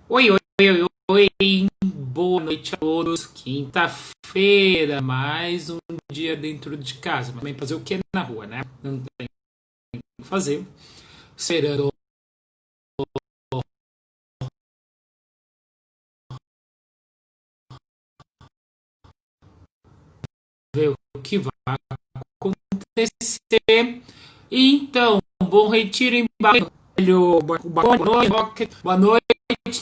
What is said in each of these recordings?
Oi, oi, oi, oi, boa noite a todos. Quinta-feira, mais um dia dentro de casa. Mas também fazer o que na rua, né? Não tem o que fazer. Esperando ver o que vai acontecer. Então, bom retiro em Barulho. Boa noite, boa noite,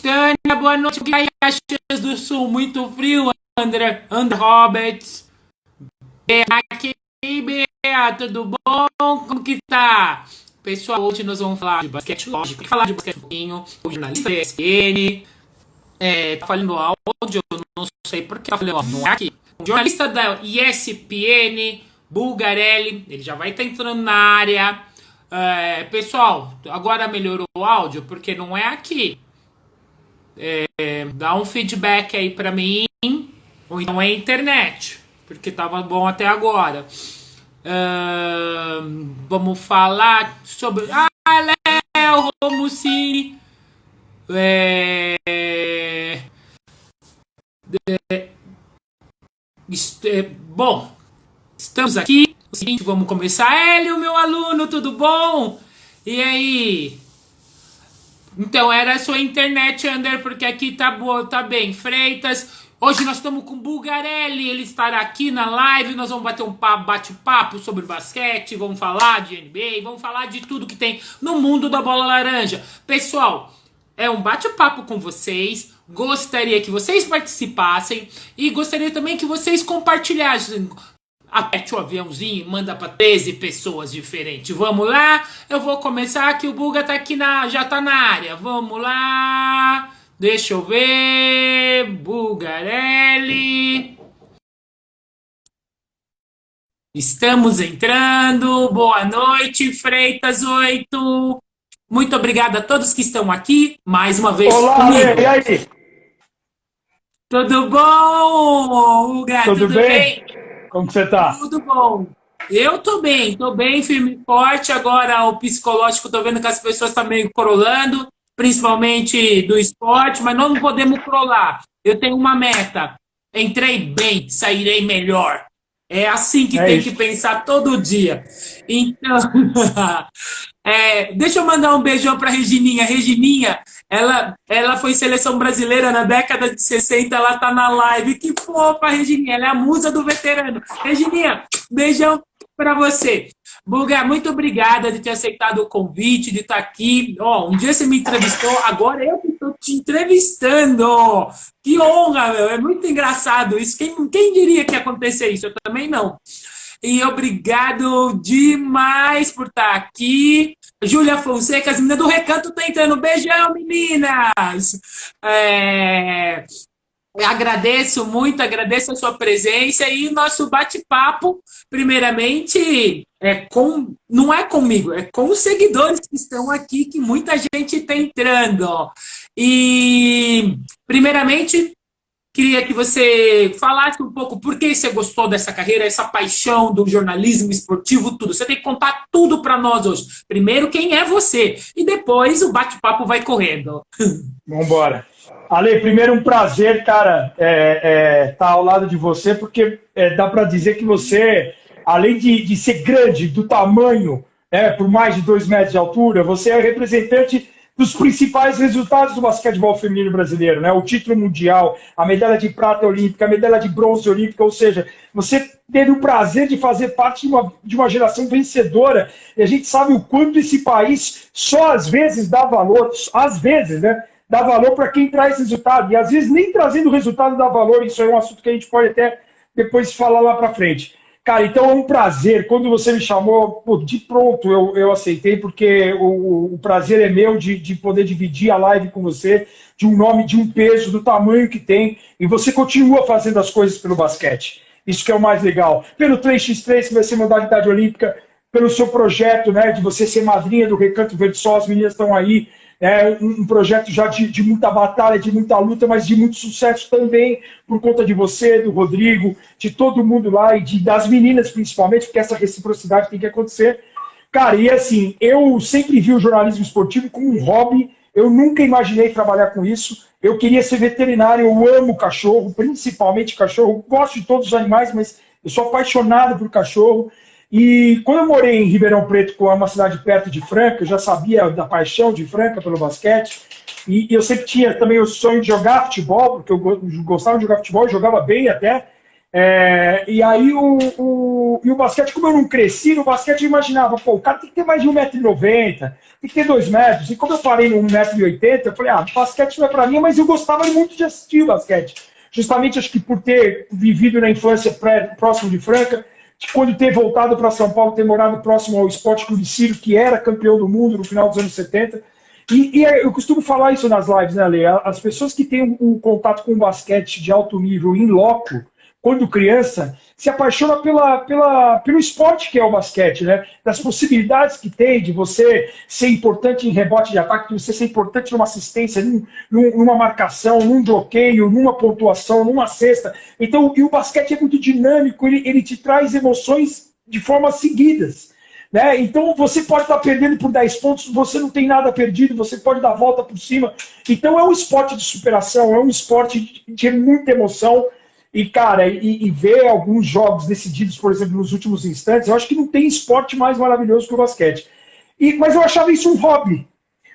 Tânia. Boa noite, Caxias do Sul. Muito frio, André Roberts. Aqui, Bea, tudo bom? Como que tá? Pessoal, hoje nós vamos falar de basquete, lógico, falar de basquete um pouquinho. O jornalista da ESPN tá falando áudio, eu não sei porque tá falando áudio, não é aqui. O jornalista da ESPN, Bulgarelli, ele já vai estar entrando na área. Pessoal, agora melhorou o áudio, porque não é aqui. Dá um feedback aí pra mim, ou então é internet, porque tava bom até agora. Vamos falar sobre. Léo Romucini. É, bom, estamos aqui. O seguinte, vamos começar. Hélio, meu aluno, tudo bom? E aí? Então, era a sua internet, Ander, porque aqui tá boa, tá bem. Freitas, hoje nós estamos com o Bulgarelli, ele estará aqui na live, nós vamos bater um bate-papo sobre basquete, vamos falar de NBA, vamos falar de tudo que tem no mundo da bola laranja. Pessoal, é um bate-papo com vocês, gostaria que vocês participassem e gostaria também que vocês compartilhassem. Aperte o aviãozinho e manda para 13 pessoas diferentes. Vamos lá? Eu vou começar que o Buga tá aqui já tá na área. Vamos lá. Deixa eu ver. Bugarelli. Estamos entrando. Boa noite, Freitas 8. Muito obrigado a todos que estão aqui, mais uma vez Olá, Ale, e comigo. aí? Tudo bom, Buga? Tudo Tudo bem? bem? Como que você tá? Tudo bom. Eu tô bem firme e forte. Agora o psicológico, tô vendo que as pessoas estão meio crolando, principalmente do esporte, mas nós não podemos crolar. Eu tenho uma meta. Entrei bem, sairei melhor. É assim que É tem que isso. pensar todo dia. Então, deixa eu mandar um beijão para Regininha. Regininha, ela foi seleção brasileira na década de 60, ela tá na live. Que fofa, Regininha. Ela é a musa do veterano. Regininha, beijão para você. Bulgar, muito obrigada de ter aceitado o convite, de estar aqui. Um dia você me entrevistou, agora eu que estou te entrevistando. Que honra, meu. É muito engraçado isso. Quem diria que ia acontecer isso? Eu também não. E obrigado demais por estar aqui. Júlia Fonseca, as meninas do Recanto estão entrando. Beijão, meninas! É, Agradeço muito, agradeço a sua presença e nosso bate-papo, primeiramente, não é comigo, é com os seguidores que estão aqui, que muita gente está entrando. E, primeiramente, queria que você falasse um pouco por que você gostou dessa carreira, essa paixão do jornalismo esportivo, tudo. Você tem que contar tudo para nós hoje. Primeiro, quem é você? E depois o bate-papo vai correndo. Vamos embora. Ale, primeiro um prazer, cara, tá ao lado de você, porque dá para dizer que você, além de ser grande, do tamanho, por mais de 2 metros de altura, você é representante dos principais resultados do basquetebol feminino brasileiro, né? O título mundial, a medalha de prata olímpica, a medalha de bronze olímpica, ou seja, você teve o prazer de fazer parte de uma geração vencedora, e a gente sabe o quanto esse país só às vezes dá valor, às vezes, né? Dá valor para quem traz resultado, e às vezes nem trazendo resultado dá valor, isso é um assunto que a gente pode até depois falar lá para frente. Cara, então é um prazer. Quando você me chamou, pô, de pronto eu aceitei, porque o prazer é meu de poder dividir a live com você, de um nome, de um peso, do tamanho que tem, e você continua fazendo as coisas pelo basquete. Isso que é o mais legal. Pelo 3x3, que vai ser modalidade olímpica, pelo seu projeto, né, de você ser madrinha do Recanto Verde Sol, as meninas estão aí, um projeto já de muita batalha, de muita luta, mas de muito sucesso também, por conta de você, do Rodrigo, de todo mundo lá, e das meninas principalmente, porque essa reciprocidade tem que acontecer. Cara, e assim, eu sempre vi o jornalismo esportivo como um hobby Eu nunca imaginei trabalhar com isso. Eu queria ser veterinário, eu amo cachorro, principalmente cachorro. Gosto de todos os animais, mas eu sou apaixonado por cachorro. E quando eu morei em Ribeirão Preto, que é uma cidade perto de Franca, eu já sabia da paixão de Franca pelo basquete. E eu sempre tinha também o sonho de jogar futebol, porque eu gostava de jogar futebol, eu jogava bem até. E aí o basquete, como eu não cresci no basquete, eu imaginava, pô, o cara tem que ter mais de 1,90 m, tem que ter 2 metros. E como eu parei no 1,80 m, eu falei, basquete não é pra mim, mas eu gostava muito de assistir o basquete. Justamente, acho que por ter vivido na infância próximo de Franca, quando ter voltado para São Paulo, ter morado próximo ao Esporte Clube Sírio, que era campeão do mundo no final dos anos 70. E eu costumo falar isso nas lives, né, Ale? As pessoas que têm um contato com o basquete de alto nível em loco, quando criança, se apaixona pelo esporte que é o basquete, né? Das possibilidades que tem de você ser importante em rebote de ataque, de você ser importante numa assistência, numa marcação, num bloqueio, numa pontuação, numa cesta. Então, e o basquete é muito dinâmico, ele te traz emoções de formas seguidas. Né? Então, você pode estar perdendo por 10 pontos, você não tem nada perdido, você pode dar a volta por cima. Então, é um esporte de superação, é um esporte de muita emoção. E, cara, e ver alguns jogos decididos, por exemplo, nos últimos instantes, eu acho que não tem esporte mais maravilhoso que o basquete. Mas eu achava isso um hobby.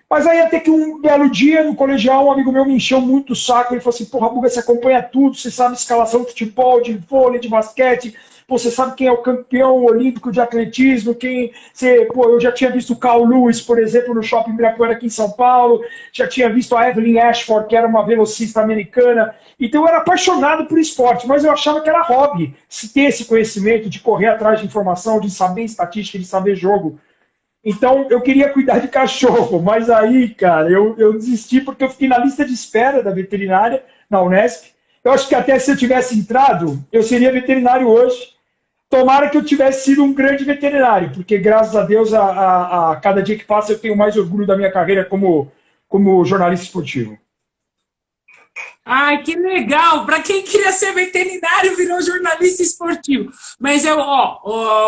Mas aí até que um belo dia, no colegial, um amigo meu me encheu muito o saco. Ele falou assim, porra, Buga, você acompanha tudo, você sabe escalação de futebol, de vôlei, de basquete, você sabe quem é o campeão olímpico de atletismo, eu já tinha visto o Carl Lewis, por exemplo, no Shopping Ibirapuera aqui em São Paulo, já tinha visto a Evelyn Ashford, que era uma velocista americana. Então eu era apaixonado por esporte, mas eu achava que era hobby, se ter esse conhecimento de correr atrás de informação, de saber estatística, de saber jogo. Então eu queria cuidar de cachorro, mas aí, cara, eu desisti porque eu fiquei na lista de espera da veterinária na Unesp. Eu acho que até se eu tivesse entrado, eu seria veterinário hoje. Tomara que eu tivesse sido um grande veterinário, porque graças a Deus, a cada dia que passa, eu tenho mais orgulho da minha carreira como jornalista esportivo. Ai, que legal! Para quem queria ser veterinário, virou jornalista esportivo. Mas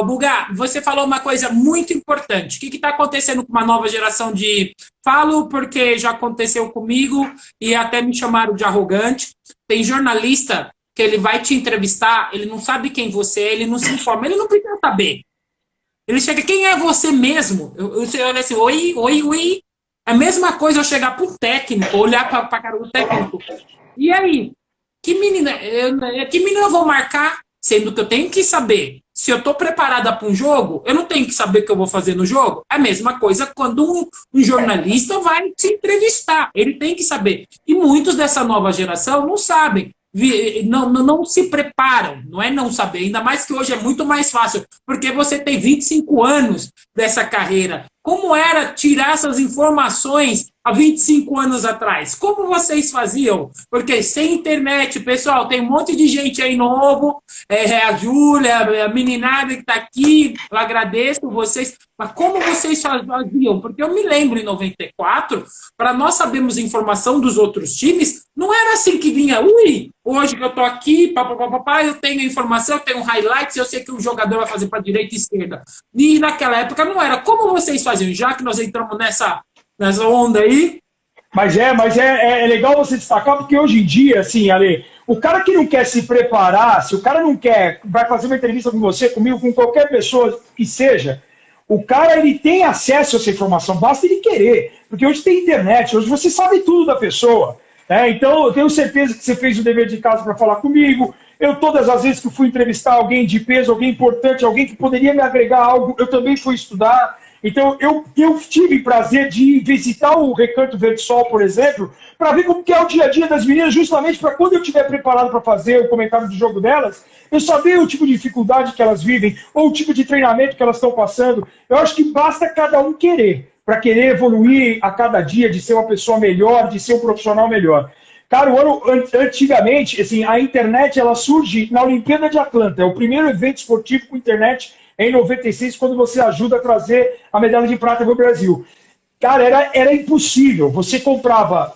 Buga, você falou uma coisa muito importante. O que está acontecendo com uma nova geração de... Falo porque já aconteceu comigo e até me chamaram de arrogante. Tem jornalista que ele vai te entrevistar, ele não sabe quem você é, ele não se informa, ele não precisa saber. Ele chega, quem é você mesmo? Eu olho assim, oi. É a mesma coisa eu chegar para o técnico, olhar para a cara do técnico. E aí? Que menina eu vou marcar? Sendo que eu tenho que saber se eu estou preparada para um jogo, eu não tenho que saber o que eu vou fazer no jogo. É a mesma coisa quando um jornalista vai te entrevistar. Ele tem que saber. E muitos dessa nova geração não sabem. Não se preparam, não é não saber, ainda mais que hoje é muito mais fácil, porque você tem 25 anos dessa carreira. Como era tirar essas informações há 25 anos atrás? Como vocês faziam? Porque sem internet, pessoal, tem um monte de gente aí novo, a Júlia, a meninada que está aqui, eu agradeço vocês, mas como vocês faziam? Porque eu me lembro em 94, para nós sabermos informação dos outros times, não era assim que vinha, hoje que eu estou aqui, eu tenho informação, eu tenho highlights, eu sei que o jogador vai fazer para direita e esquerda. E naquela época não era. Como vocês faziam? Já que nós entramos nessa onda aí. Mas é legal você destacar, porque hoje em dia, assim, Ale, o cara que não quer se preparar, se o cara não quer, vai fazer uma entrevista com você, comigo, com qualquer pessoa que seja, o cara, ele tem acesso a essa informação, basta ele querer. Porque hoje tem internet, hoje você sabe tudo da pessoa. Então, eu tenho certeza que você fez o dever de casa para falar comigo. Eu, todas as vezes que fui entrevistar alguém de peso, alguém importante, alguém que poderia me agregar algo, eu também fui estudar. Então, eu tive prazer de visitar o Recanto Verde Sol, por exemplo, para ver como que é o dia a dia das meninas, justamente para quando eu estiver preparado para fazer o comentário do jogo delas, eu saber o tipo de dificuldade que elas vivem, ou o tipo de treinamento que elas estão passando. Eu acho que basta cada um querer, para querer evoluir a cada dia, de ser uma pessoa melhor, de ser um profissional melhor. Cara, antigamente, assim, a internet ela surge na Olimpíada de Atlanta, é o primeiro evento esportivo com internet em 96, quando você ajuda a trazer a medalha de prata para o Brasil. Cara, era impossível.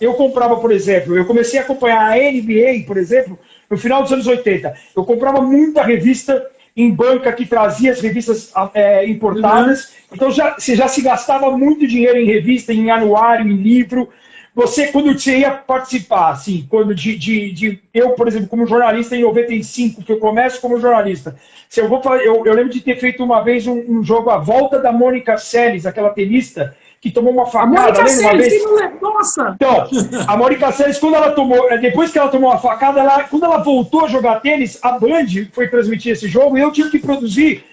Eu comprava, por exemplo, eu comecei a acompanhar a NBA, por exemplo, no final dos anos 80. Eu comprava muita revista em banca que trazia as revistas importadas. Então você já se gastava muito dinheiro em revista, em anuário, em livro. você, quando você ia participar, assim, quando eu, por exemplo, como jornalista em 95, que eu começo como jornalista, se eu, eu lembro de ter feito uma vez um jogo, a volta da Mônica Seles, aquela tenista, que tomou uma A facada, Mônica lembra uma Seles, vez? quem não lembra? Nossa! Então, a Mônica Seles, depois que ela tomou a facada, quando ela voltou a jogar tênis, a Band foi transmitir esse jogo e eu tive que produzir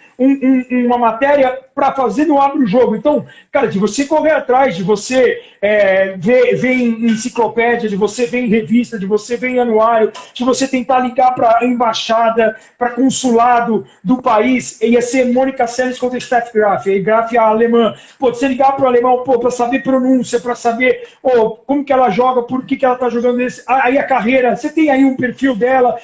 uma matéria para fazer no Abre o Jogo. Então, cara, de você correr atrás, de você ver em enciclopédia, de você ver em revista, de você ver em anuário, de você tentar ligar para a embaixada, para consulado do país, ia ser Mônica Seles contra Steph Graf, e Graf é a alemã. Pô, você ligar para o alemão, para saber pronúncia, para saber como que ela joga, por que ela está jogando esse, aí a carreira, você tem aí um perfil dela,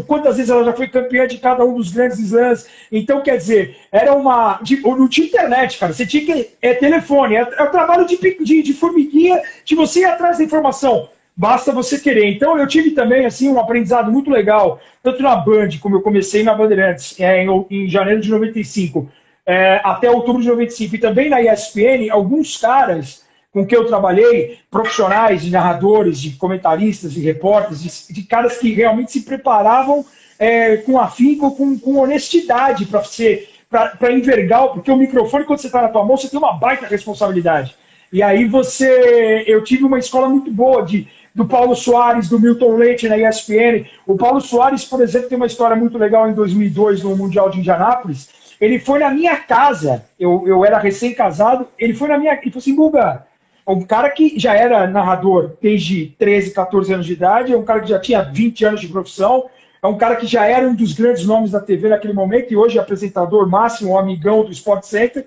quantas vezes ela já foi campeã de cada um dos grandes slams. Então, quer dizer, era uma... não tinha internet, cara. Você tinha que... telefone. É o trabalho de formiguinha, de você ir atrás da informação. Basta você querer. Então, eu tive também, assim, um aprendizado muito legal, tanto na Band, como eu comecei na Bandeirantes, em janeiro de 95, até outubro de 95, e também na ESPN, alguns caras com que eu trabalhei, profissionais, de narradores, de comentaristas, de repórteres, de caras que realmente se preparavam com afinco, com honestidade para envergar, porque o microfone, quando você está na tua mão, você tem uma baita responsabilidade. E aí eu tive uma escola muito boa do Paulo Soares, do Milton Leite na ESPN. O Paulo Soares, por exemplo, tem uma história muito legal em 2002, no Mundial de Indianápolis. Ele foi na minha casa, eu era recém-casado, ele falou assim, Guga, um cara que já era narrador desde 13, 14 anos de idade, é um cara que já tinha 20 anos de profissão, é um cara que já era um dos grandes nomes da TV naquele momento e hoje é apresentador máximo, um amigão do Sport Center.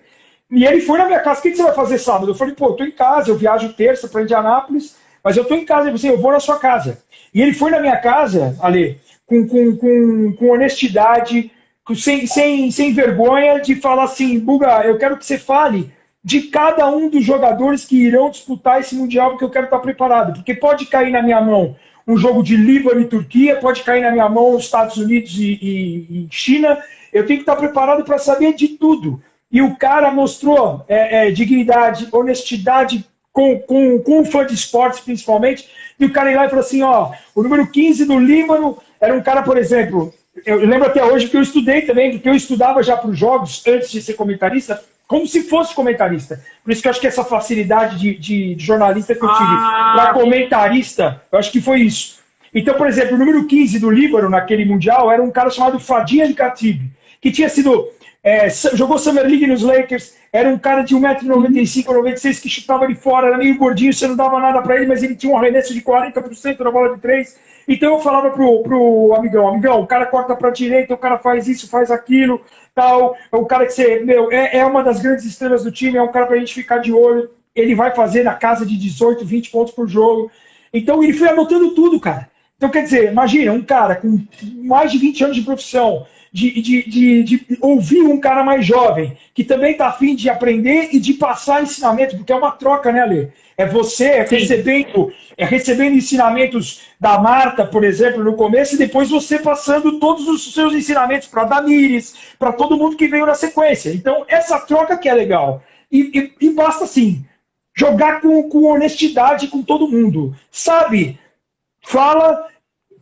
E ele foi na minha casa. O que você vai fazer sábado? Eu falei, pô, eu tô em casa, eu viajo terça para Indianápolis, mas eu tô em casa. Ele falou assim, eu vou na sua casa. E ele foi na minha casa, Ale, com honestidade, sem vergonha, de falar assim, Buga, eu quero que você fale de cada um dos jogadores que irão disputar esse Mundial, porque eu quero estar preparado. Porque pode cair na minha mão um jogo de Líbano e Turquia, pode cair na minha mão Estados Unidos e China. Eu tenho que estar preparado para saber de tudo. E o cara mostrou dignidade, honestidade com o fã de esportes, principalmente. E o cara ia lá e falou assim, o número 15 do Líbano era um cara, por exemplo, eu lembro até hoje que eu estudei também, porque eu estudava já para os jogos, antes de ser comentarista, como se fosse comentarista. Por isso que eu acho que essa facilidade de jornalista que eu tive para comentarista, eu acho que foi isso. Então, por exemplo, o número 15 do Líbano, naquele Mundial, era um cara chamado Fadinha de Khatib, que tinha sido... jogou Summer League nos Lakers, era um cara de 1,95m, 96 que chutava de fora, era meio gordinho, você não dava nada para ele, mas ele tinha um arremesso de 40% na bola de 3. Então eu falava pro amigão, o cara corta para a direita, o cara faz isso, faz aquilo, tal. O cara que você, é uma das grandes estrelas do time, é um cara pra gente ficar de olho. Ele vai fazer na casa de 18, 20 pontos por jogo. Então ele foi anotando tudo, cara. Então quer dizer, imagina, um cara com mais de 20 anos de profissão, de ouvir um cara mais jovem, que também está afim de aprender e de passar ensinamento, porque é uma troca, né, Alê? É você recebendo ensinamentos da Marta, por exemplo, no começo, e depois você passando todos os seus ensinamentos para a Damires, para todo mundo que veio na sequência. Então, essa troca que é legal. E basta, assim, jogar com honestidade com todo mundo. Sabe? Fala...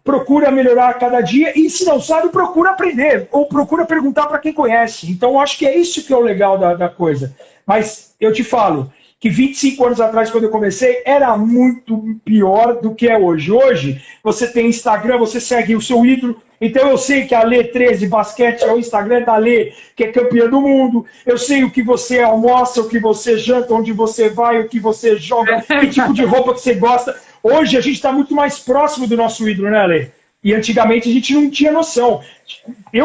procura melhorar a cada dia, e se não sabe, procura aprender, ou procura perguntar para quem conhece. Então, acho que é isso que é o legal da coisa. Mas eu te falo que 25 anos atrás, quando eu comecei, era muito pior do que é hoje. Hoje, você tem Instagram, você segue o seu ídolo, então eu sei que a Lê 13 Basquete é o Instagram da Lê, que é campeã do mundo, eu sei o que você almoça, o que você janta, onde você vai, o que você joga, que tipo de roupa que você gosta. Hoje a gente está muito mais próximo do nosso ídolo, né, Ale? E antigamente a gente não tinha noção.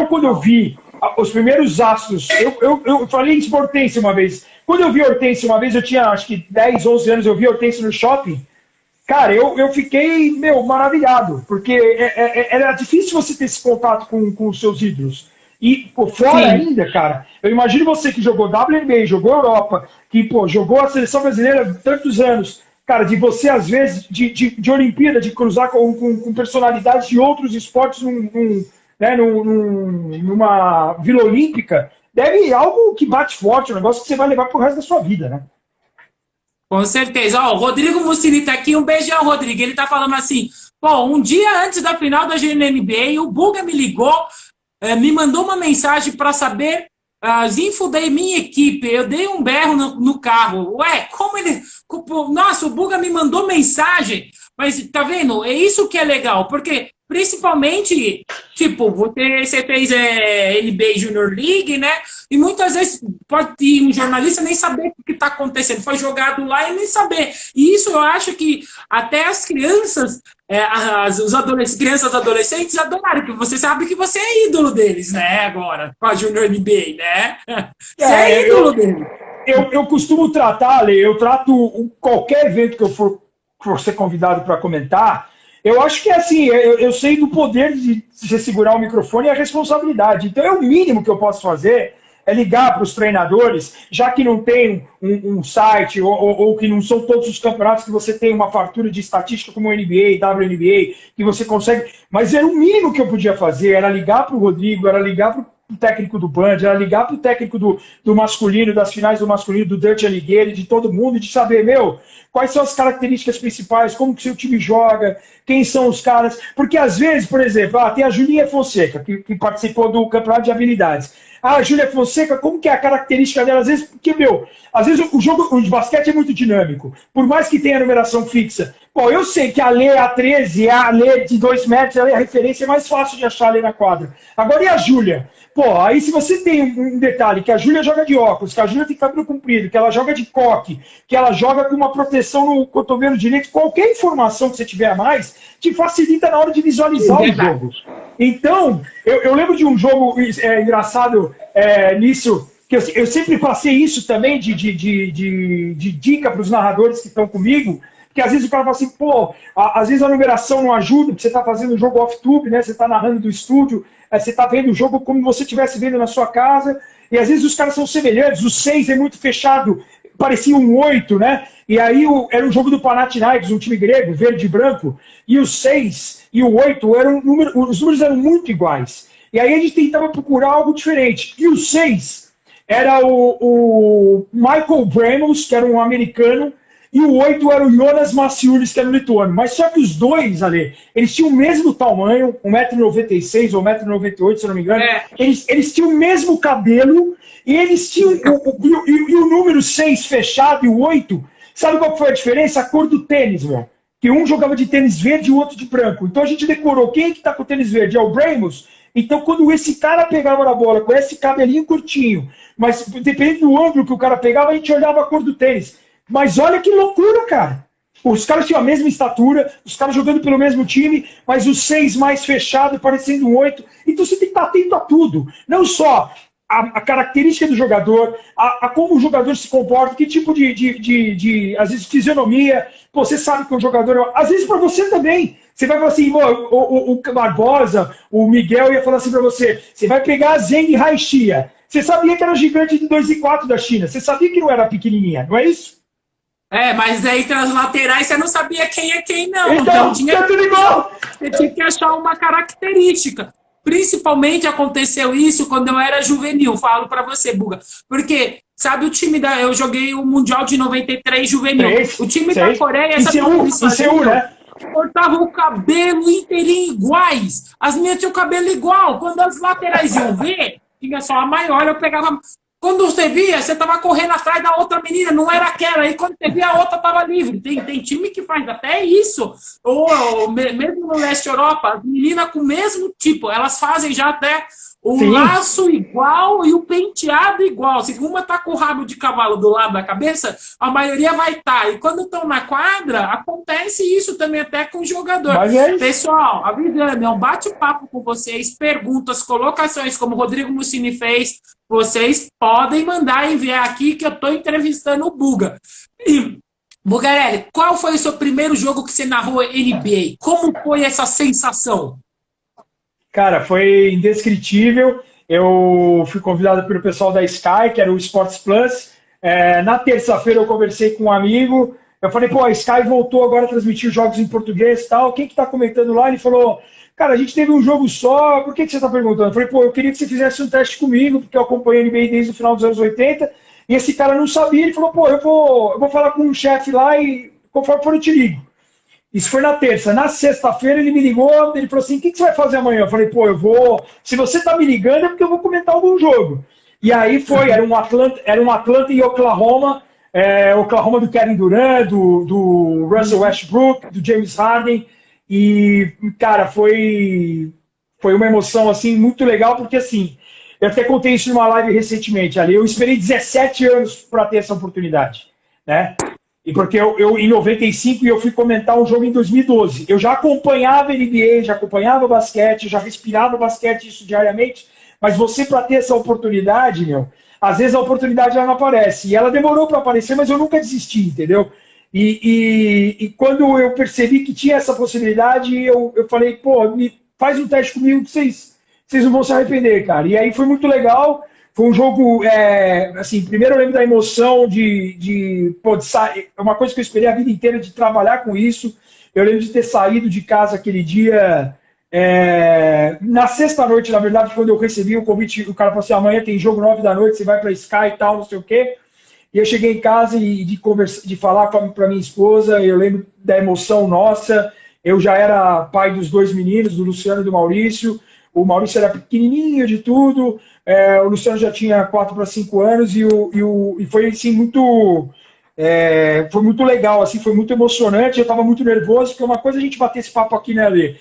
Quando eu vi os primeiros astros, eu falei em Hortência uma vez. Quando eu vi Hortência uma vez, eu tinha acho que 10, 11 anos, eu vi Hortência no shopping. Cara, eu fiquei, maravilhado, porque era difícil você ter esse contato com os seus ídolos. E fora ainda, cara, eu imagino você que jogou WNBA, jogou Europa, que jogou a seleção brasileira tantos anos. Cara, de você, às vezes, de Olimpíada, de cruzar com personalidades de outros esportes numa Vila Olímpica, deve algo que bate forte, um negócio que você vai levar pro resto da sua vida, né? Com certeza. Ó, o Rodrigo Mussini tá aqui. Um beijão, Rodrigo. Ele tá falando assim, pô, um dia antes da final da GNNBA, o Buga me ligou, me mandou uma mensagem para saber as info da minha equipe. Eu dei um berro no carro. Ué, como ele... Nossa, o Buga me mandou mensagem. Mas tá vendo? É isso que é legal. Porque, principalmente, tipo, você fez NBA Junior League, né? E muitas vezes pode ter um jornalista nem saber o que está acontecendo. Foi jogado lá e nem saber. E isso eu acho que até as crianças, crianças e adolescentes adoraram, porque você sabe que você é ídolo deles, né? Agora, com a Junior NBA, né? Você é ídolo deles. Eu costumo tratar, Ale, eu trato qualquer evento que eu for ser convidado para comentar. Eu acho que é assim, eu sei do poder de você segurar o microfone e a responsabilidade. Então é o mínimo que eu posso fazer é ligar para os treinadores, já que não tem um site ou que não são todos os campeonatos que você tem uma fartura de estatística como o NBA, WNBA, que você consegue. Mas era o mínimo que eu podia fazer, era ligar para o Rodrigo, era ligar para o técnico do Band, era ligar para o técnico do masculino, das finais do masculino, do Dutch Alighieri, de todo mundo, de saber, quais são as características principais, como que o seu time joga, quem são os caras. Porque às vezes, por exemplo, tem a Julinha Fonseca, que participou do campeonato de habilidades. A Júlia Fonseca, como que é a característica dela? Às vezes, porque, às vezes o jogo de basquete é muito dinâmico, por mais que tenha numeração fixa. Bom, eu sei que a Lê A13, a Lê de 2 metros, ela é a referência mais fácil de achar ali na quadra. Agora, e a Júlia? Aí se você tem um detalhe, que a Júlia joga de óculos, que a Júlia tem cabelo comprido, que ela joga de coque, que ela joga com uma proteção no cotovelo direito, qualquer informação que você tiver a mais, te facilita na hora de visualizar o jogo. Então, eu lembro de um jogo engraçado nisso, que eu sempre passei isso também de dica para os narradores que estão comigo, porque às vezes o cara fala assim, às vezes a numeração não ajuda, porque você está fazendo o jogo off-tube, né? Você está narrando do estúdio, você está vendo o jogo como você estivesse vendo na sua casa, e às vezes os caras são semelhantes, o 6 é muito fechado, parecia um 8, né? E aí era um jogo do Panathinaikos, um time grego, verde e branco, e o 6 e o 8 os números eram muito iguais. E aí a gente tentava procurar algo diferente. E o 6 era o Michael Bramos, que era um americano, e o 8 era o Jonas Maciulis, que era um lituano. Mas só que os dois, Ale, eles tinham o mesmo tamanho, 1,96 m ou 1,98 m, se eu não me engano. Eles tinham o mesmo cabelo, e eles tinham o número 6 fechado e o 8. Sabe qual foi a diferença? A cor do tênis, meu. Que um jogava de tênis verde e o outro de branco. Então a gente decorou quem é que tá com o tênis verde? É o Bramos. Então quando esse cara pegava na bola com esse cabelinho curtinho, mas dependendo do ângulo que o cara pegava, a gente olhava a cor do tênis. Mas olha que loucura, cara. Os caras tinham a mesma estatura, os caras jogando pelo mesmo time, mas o 6 mais fechado, parecendo um 8. Então você tem que estar atento a tudo. Não só a característica do jogador, a como o jogador se comporta, que tipo às vezes, fisionomia. Você sabe que o jogador... Às vezes para você também. Você vai falar assim, o Barbosa, o Miguel ia falar assim para você, você vai pegar a Zheng Haixia. Você sabia que era gigante de 2,4 da China. Você sabia que não era pequenininha, não é isso? Mas aí entre as laterais você não sabia quem é quem, não. Então tinha tudo igual. Você tinha que achar uma característica. Principalmente aconteceu isso quando eu era juvenil, falo pra você, Buga. Porque, sabe o time eu joguei o Mundial de 93 juvenil. O time da Coreia... Em Seul, né? Cortava o cabelo inteirinho iguais. As minhas tinham o cabelo igual. Quando as laterais iam ver, tinha só a maior, eu pegava... Quando você via, você estava correndo atrás da outra menina, não era aquela. Aí quando você via, a outra estava livre. Tem time que faz até isso. Ou mesmo no leste Europa, as meninas com o mesmo tipo, elas fazem já até o laço igual e o penteado igual. Se uma tá com o rabo de cavalo do lado da cabeça, a maioria vai estar. E quando estão na quadra, acontece isso também até com o jogador. Pessoal, avisando, é um bate-papo com vocês, perguntas, colocações, como o Rodrigo Mussini fez. Vocês podem mandar enviar aqui que eu estou entrevistando o Buga. E, Bugarelli, qual foi o seu primeiro jogo que você narrou NBA? Como foi essa sensação? Cara, foi indescritível. Eu fui convidado pelo pessoal da Sky, que era o Sports Plus. Na terça-feira eu conversei com um amigo. Eu falei, a Sky voltou agora a transmitir jogos em português e tal. Quem que tá comentando lá? Ele falou... Cara, a gente teve um jogo só, por que você está perguntando? Eu falei, eu queria que você fizesse um teste comigo, porque eu acompanho a NBA desde o final dos anos 80, E esse cara não sabia, ele falou, pô, eu vou falar com um chefe lá e conforme for eu te ligo. Isso foi na terça. Na sexta-feira ele me ligou, ele falou assim, o que você vai fazer amanhã? Eu falei, pô, eu vou... Se você tá me ligando é porque eu vou comentar algum jogo. E aí foi, era um Atlanta e Oklahoma, Oklahoma do Kevin Durant, do Russell Westbrook, do James Harden, e, cara, foi uma emoção, assim, muito legal, porque, assim, eu até contei isso numa live recentemente, ali, eu esperei 17 anos para ter essa oportunidade, né? E porque eu em 95 eu fui comentar um jogo em 2012. Eu já acompanhava NBA, já acompanhava basquete, já respirava basquete isso diariamente, mas você, para ter essa oportunidade, meu, às vezes a oportunidade ela não aparece. E ela demorou para aparecer, mas eu nunca desisti, entendeu? E quando eu percebi que tinha essa possibilidade, eu falei, pô, faz um teste comigo que vocês não vão se arrepender, cara. E aí foi muito legal. Foi um jogo, assim, primeiro eu lembro da emoção pô, de sair, é uma coisa que eu esperei a vida inteira de trabalhar com isso. Eu lembro de ter saído de casa aquele dia, na sexta-noite, na verdade, quando eu recebi o convite, o cara falou assim, amanhã tem jogo 9 da noite, você vai para Sky e tal, não sei o quê. E eu cheguei em casa e de falar para minha esposa, eu lembro da emoção nossa. Eu já era pai dos dois meninos, do Luciano e do Maurício. O Maurício era pequenininho de tudo, o Luciano já tinha 4 para 5 anos e foi assim foi muito legal, assim, foi muito emocionante. Eu estava muito nervoso, porque uma coisa é a gente bater esse papo aqui, né, Lê?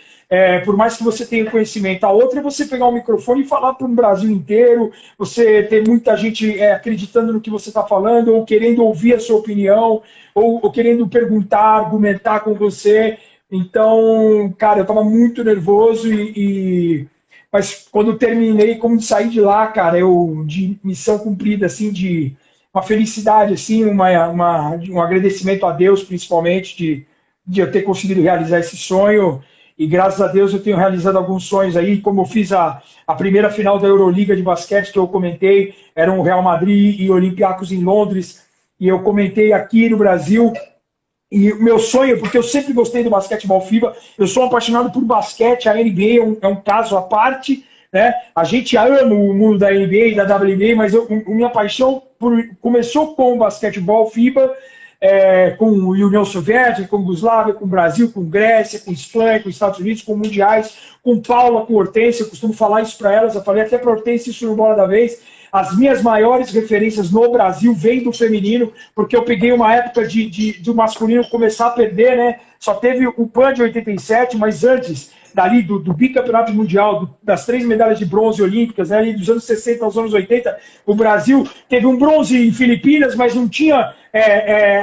Por mais que você tenha conhecimento, a outra é você pegar um microfone e falar para um Brasil inteiro, você ter muita gente acreditando no que você está falando, ou querendo ouvir a sua opinião, ou querendo perguntar, argumentar com você. Então, cara, eu estava muito nervoso mas quando terminei, como sair de lá, cara, de missão cumprida, assim, de uma felicidade, assim, um agradecimento a Deus, principalmente, de eu ter conseguido realizar esse sonho. E graças a Deus eu tenho realizado alguns sonhos aí, como eu fiz a primeira final da Euroliga de basquete que eu comentei, era o Real Madrid e Olympiacos em Londres, e eu comentei aqui no Brasil. E o meu sonho, porque eu sempre gostei do basquetebol FIBA, eu sou apaixonado por basquete, a NBA é um caso à parte, né? A gente ama o mundo da NBA e da WNBA, mas minha paixão começou com o basquetebol FIBA, com a União Soviética, com Yugoslávia, com o Brasil, com Grécia, com Espanha, com Estados Unidos, com mundiais, com Paula, com Hortência, eu costumo falar isso para elas, eu falei até para Hortência isso no Bola da Vez. As minhas maiores referências no Brasil vêm do feminino, porque eu peguei uma época do masculino começar a perder, né? Só teve o PAN de 87, mas antes dali do bicampeonato mundial, das 3 medalhas de bronze olímpicas, né, ali dos anos 60 aos anos 80, o Brasil teve um bronze em Filipinas, mas não tinha...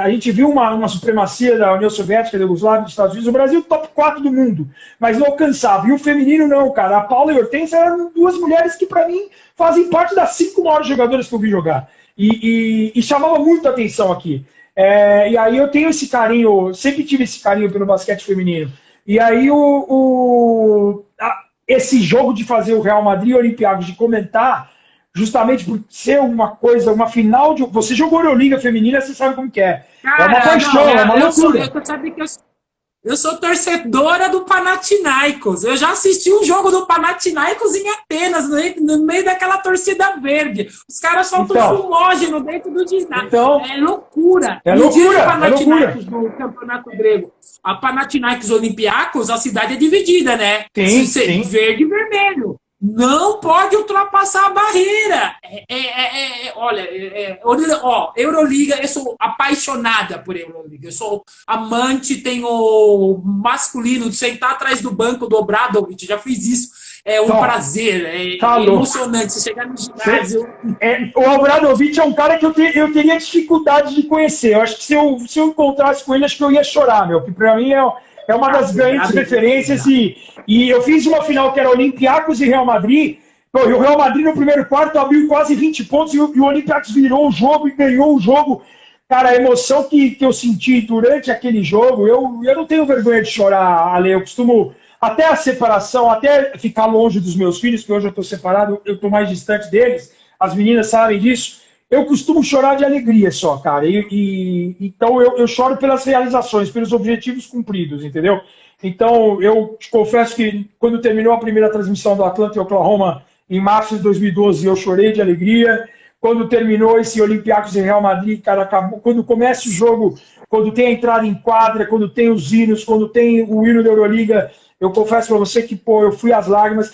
a gente viu uma supremacia da União Soviética, da Yugoslávia, dos Estados Unidos, o Brasil top 4 do mundo, mas não alcançava. E o feminino não, cara. A Paula e a Hortência eram duas mulheres que, para mim, fazem parte das 5 maiores jogadoras que eu vi jogar. E chamava muito a atenção aqui. E aí eu tenho esse carinho, sempre tive esse carinho pelo basquete feminino. E aí esse jogo de fazer o Real Madrid e Olympiacos, de comentar, justamente por ser uma coisa, uma final de... Você jogou Euroliga feminina, você sabe como que é. Cara, é uma paixão, não, é uma loucura. Eu sou torcedora do Panathinaikos. Eu já assisti um jogo do Panathinaikos em Atenas, no meio daquela torcida verde. Os caras soltam fumógeno dentro do ginásio. Então, é loucura. É loucura, o Panathinaikos no campeonato grego. A Panathinaikos Olympiacos, a cidade é dividida, né? Sim. Verde e vermelho. Não pode ultrapassar a barreira. Olha, Euroliga, eu sou apaixonada por Euroliga. Eu sou amante, tenho masculino, de sentar atrás do banco do Obradovic, já fiz isso. É um prazer, emocionante. Você chegar no ginásio. O Obradovic é um cara que eu teria dificuldade de conhecer. Eu acho que se eu encontrasse com ele, acho que eu ia chorar, meu. Que pra mim é uma das grandes referências. E eu fiz uma final que era Olympiacos e Real Madrid. Pô, e o Real Madrid no primeiro quarto abriu quase 20 pontos e o Olympiacos virou o jogo e ganhou o jogo. Cara, a emoção que eu senti durante aquele jogo, eu não tenho vergonha de chorar, Ale. Eu costumo, até a separação, até ficar longe dos meus filhos, que hoje eu estou separado, eu estou mais distante deles, as meninas sabem disso. Eu costumo chorar de alegria só, cara. Então eu choro pelas realizações, pelos objetivos cumpridos, entendeu? Então eu te confesso que quando terminou a primeira transmissão do Atlanta e Oklahoma em março de 2012, eu chorei de alegria. quando terminou esse Olympiacos e Real Madrid, cara, acabou, quando começa o jogo, quando tem a entrada em quadra, quando tem os hinos, quando tem o hino da Euroliga, eu confesso para você que, pô, eu fui às lágrimas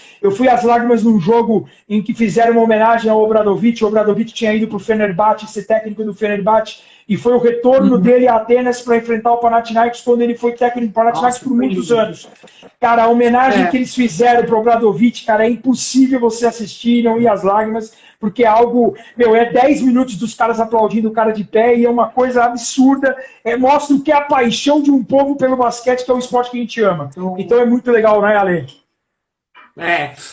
num jogo em que fizeram uma homenagem ao Obradovic. O Obradovic tinha ido para o Fenerbahçe, ser técnico do Fenerbahçe, e foi o retorno dele a Atenas para enfrentar o Panathinaikos quando ele foi técnico do Panathinaikos por muitos anos. Cara, a homenagem que eles fizeram para o Obradovic, cara, é impossível você assistir e não ir às lágrimas, porque é algo, meu, é 10 minutos dos caras aplaudindo o cara de pé e é uma coisa absurda, mostra o que é a paixão de um povo pelo basquete, que é o esporte que a gente ama. Então é muito legal, né, Ale?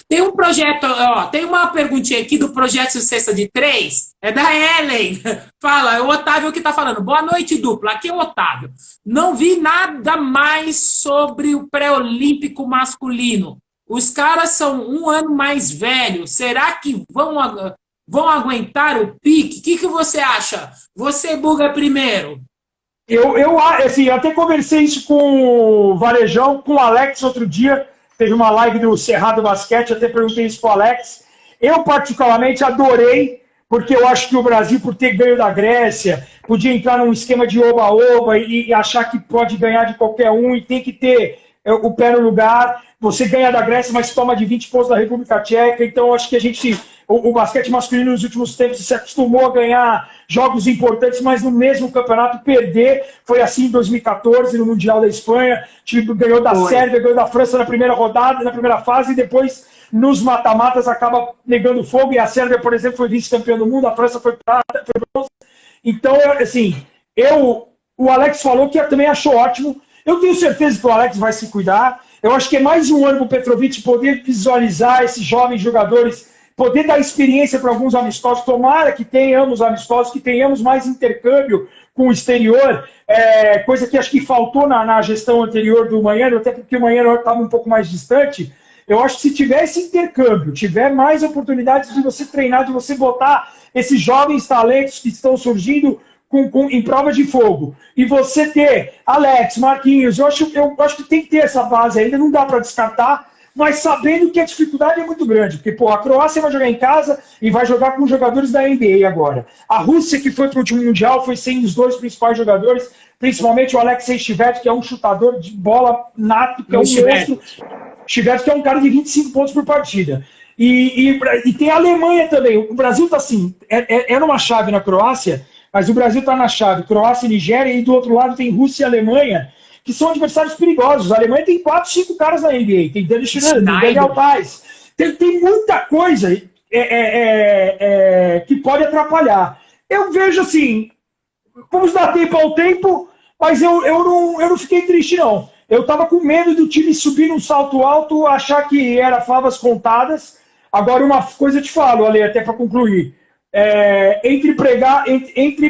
Tem um projeto, ó, tem uma perguntinha aqui do projeto Cesta de 3, é da Ellen. Fala, é o Otávio que tá falando. Boa noite, dupla. Aqui é o Otávio. Não vi nada mais sobre o pré-olímpico masculino. Os caras são um ano mais velhos. Será que vão aguentar o pique? O que você acha? Você, Buga, primeiro. Assim, eu até conversei isso com o Varejão, com o Alex outro dia. Teve uma live do Cerrado Basquete, até perguntei isso para o Alex. Eu, particularmente, adorei, porque eu acho que o Brasil, por ter ganho da Grécia, podia entrar num esquema de oba-oba e achar que pode ganhar de qualquer um e tem que ter o pé no lugar. Você ganha da Grécia, mas toma de 20 pontos da República Tcheca. Então, acho que a gente, o basquete masculino nos últimos tempos se acostumou a ganhar jogos importantes, mas no mesmo campeonato perder. Foi assim em 2014, no Mundial da Espanha. Ganhou da Sérvia, ganhou da França na primeira rodada, na primeira fase, e depois nos mata-matas acaba negando fogo. E a Sérvia, por exemplo, foi vice-campeã do mundo, a França foi prata, foi bronze. Então, assim, o Alex falou que também achou ótimo. Eu tenho certeza que o Alex vai se cuidar. Eu acho que é mais um ano para o Petrovic poder visualizar esses jovens jogadores, poder dar experiência para alguns amistosos. Tomara que tenhamos amistosos, que tenhamos mais intercâmbio com o exterior, coisa que acho que faltou na gestão anterior do Manhã, até porque o Manhã estava um pouco mais distante. Eu acho que se tiver esse intercâmbio, tiver mais oportunidades de você treinar, de você botar esses jovens talentos que estão surgindo em prova de fogo, e você ter Alex, Marquinhos, eu acho que tem que ter essa base ainda, não dá para descartar, mas sabendo que a dificuldade é muito grande, porque pô, a Croácia vai jogar em casa e vai jogar com os jogadores da NBA agora. A Rússia, que foi para o último Mundial, foi sem os dois principais jogadores, principalmente o Alexei Shved, que é um chutador de bola nato, que é um monstro. Shved, que é um cara de 25 pontos por partida. E tem a Alemanha também. O Brasil está assim, numa chave na Croácia, mas o Brasil está na chave Croácia e Nigéria, e do outro lado tem Rússia e Alemanha, que são adversários perigosos. A Alemanha tem 4, 5 caras na NBA. Tem Dennis Schneider, tem Daniel Tais. Tem muita coisa que pode atrapalhar. Eu vejo assim, vamos dar tempo ao tempo, mas eu não fiquei triste, não. Eu estava com medo do time subir num salto alto, achar que era favas contadas. Agora, uma coisa eu te falo, Ale, até para concluir. Entre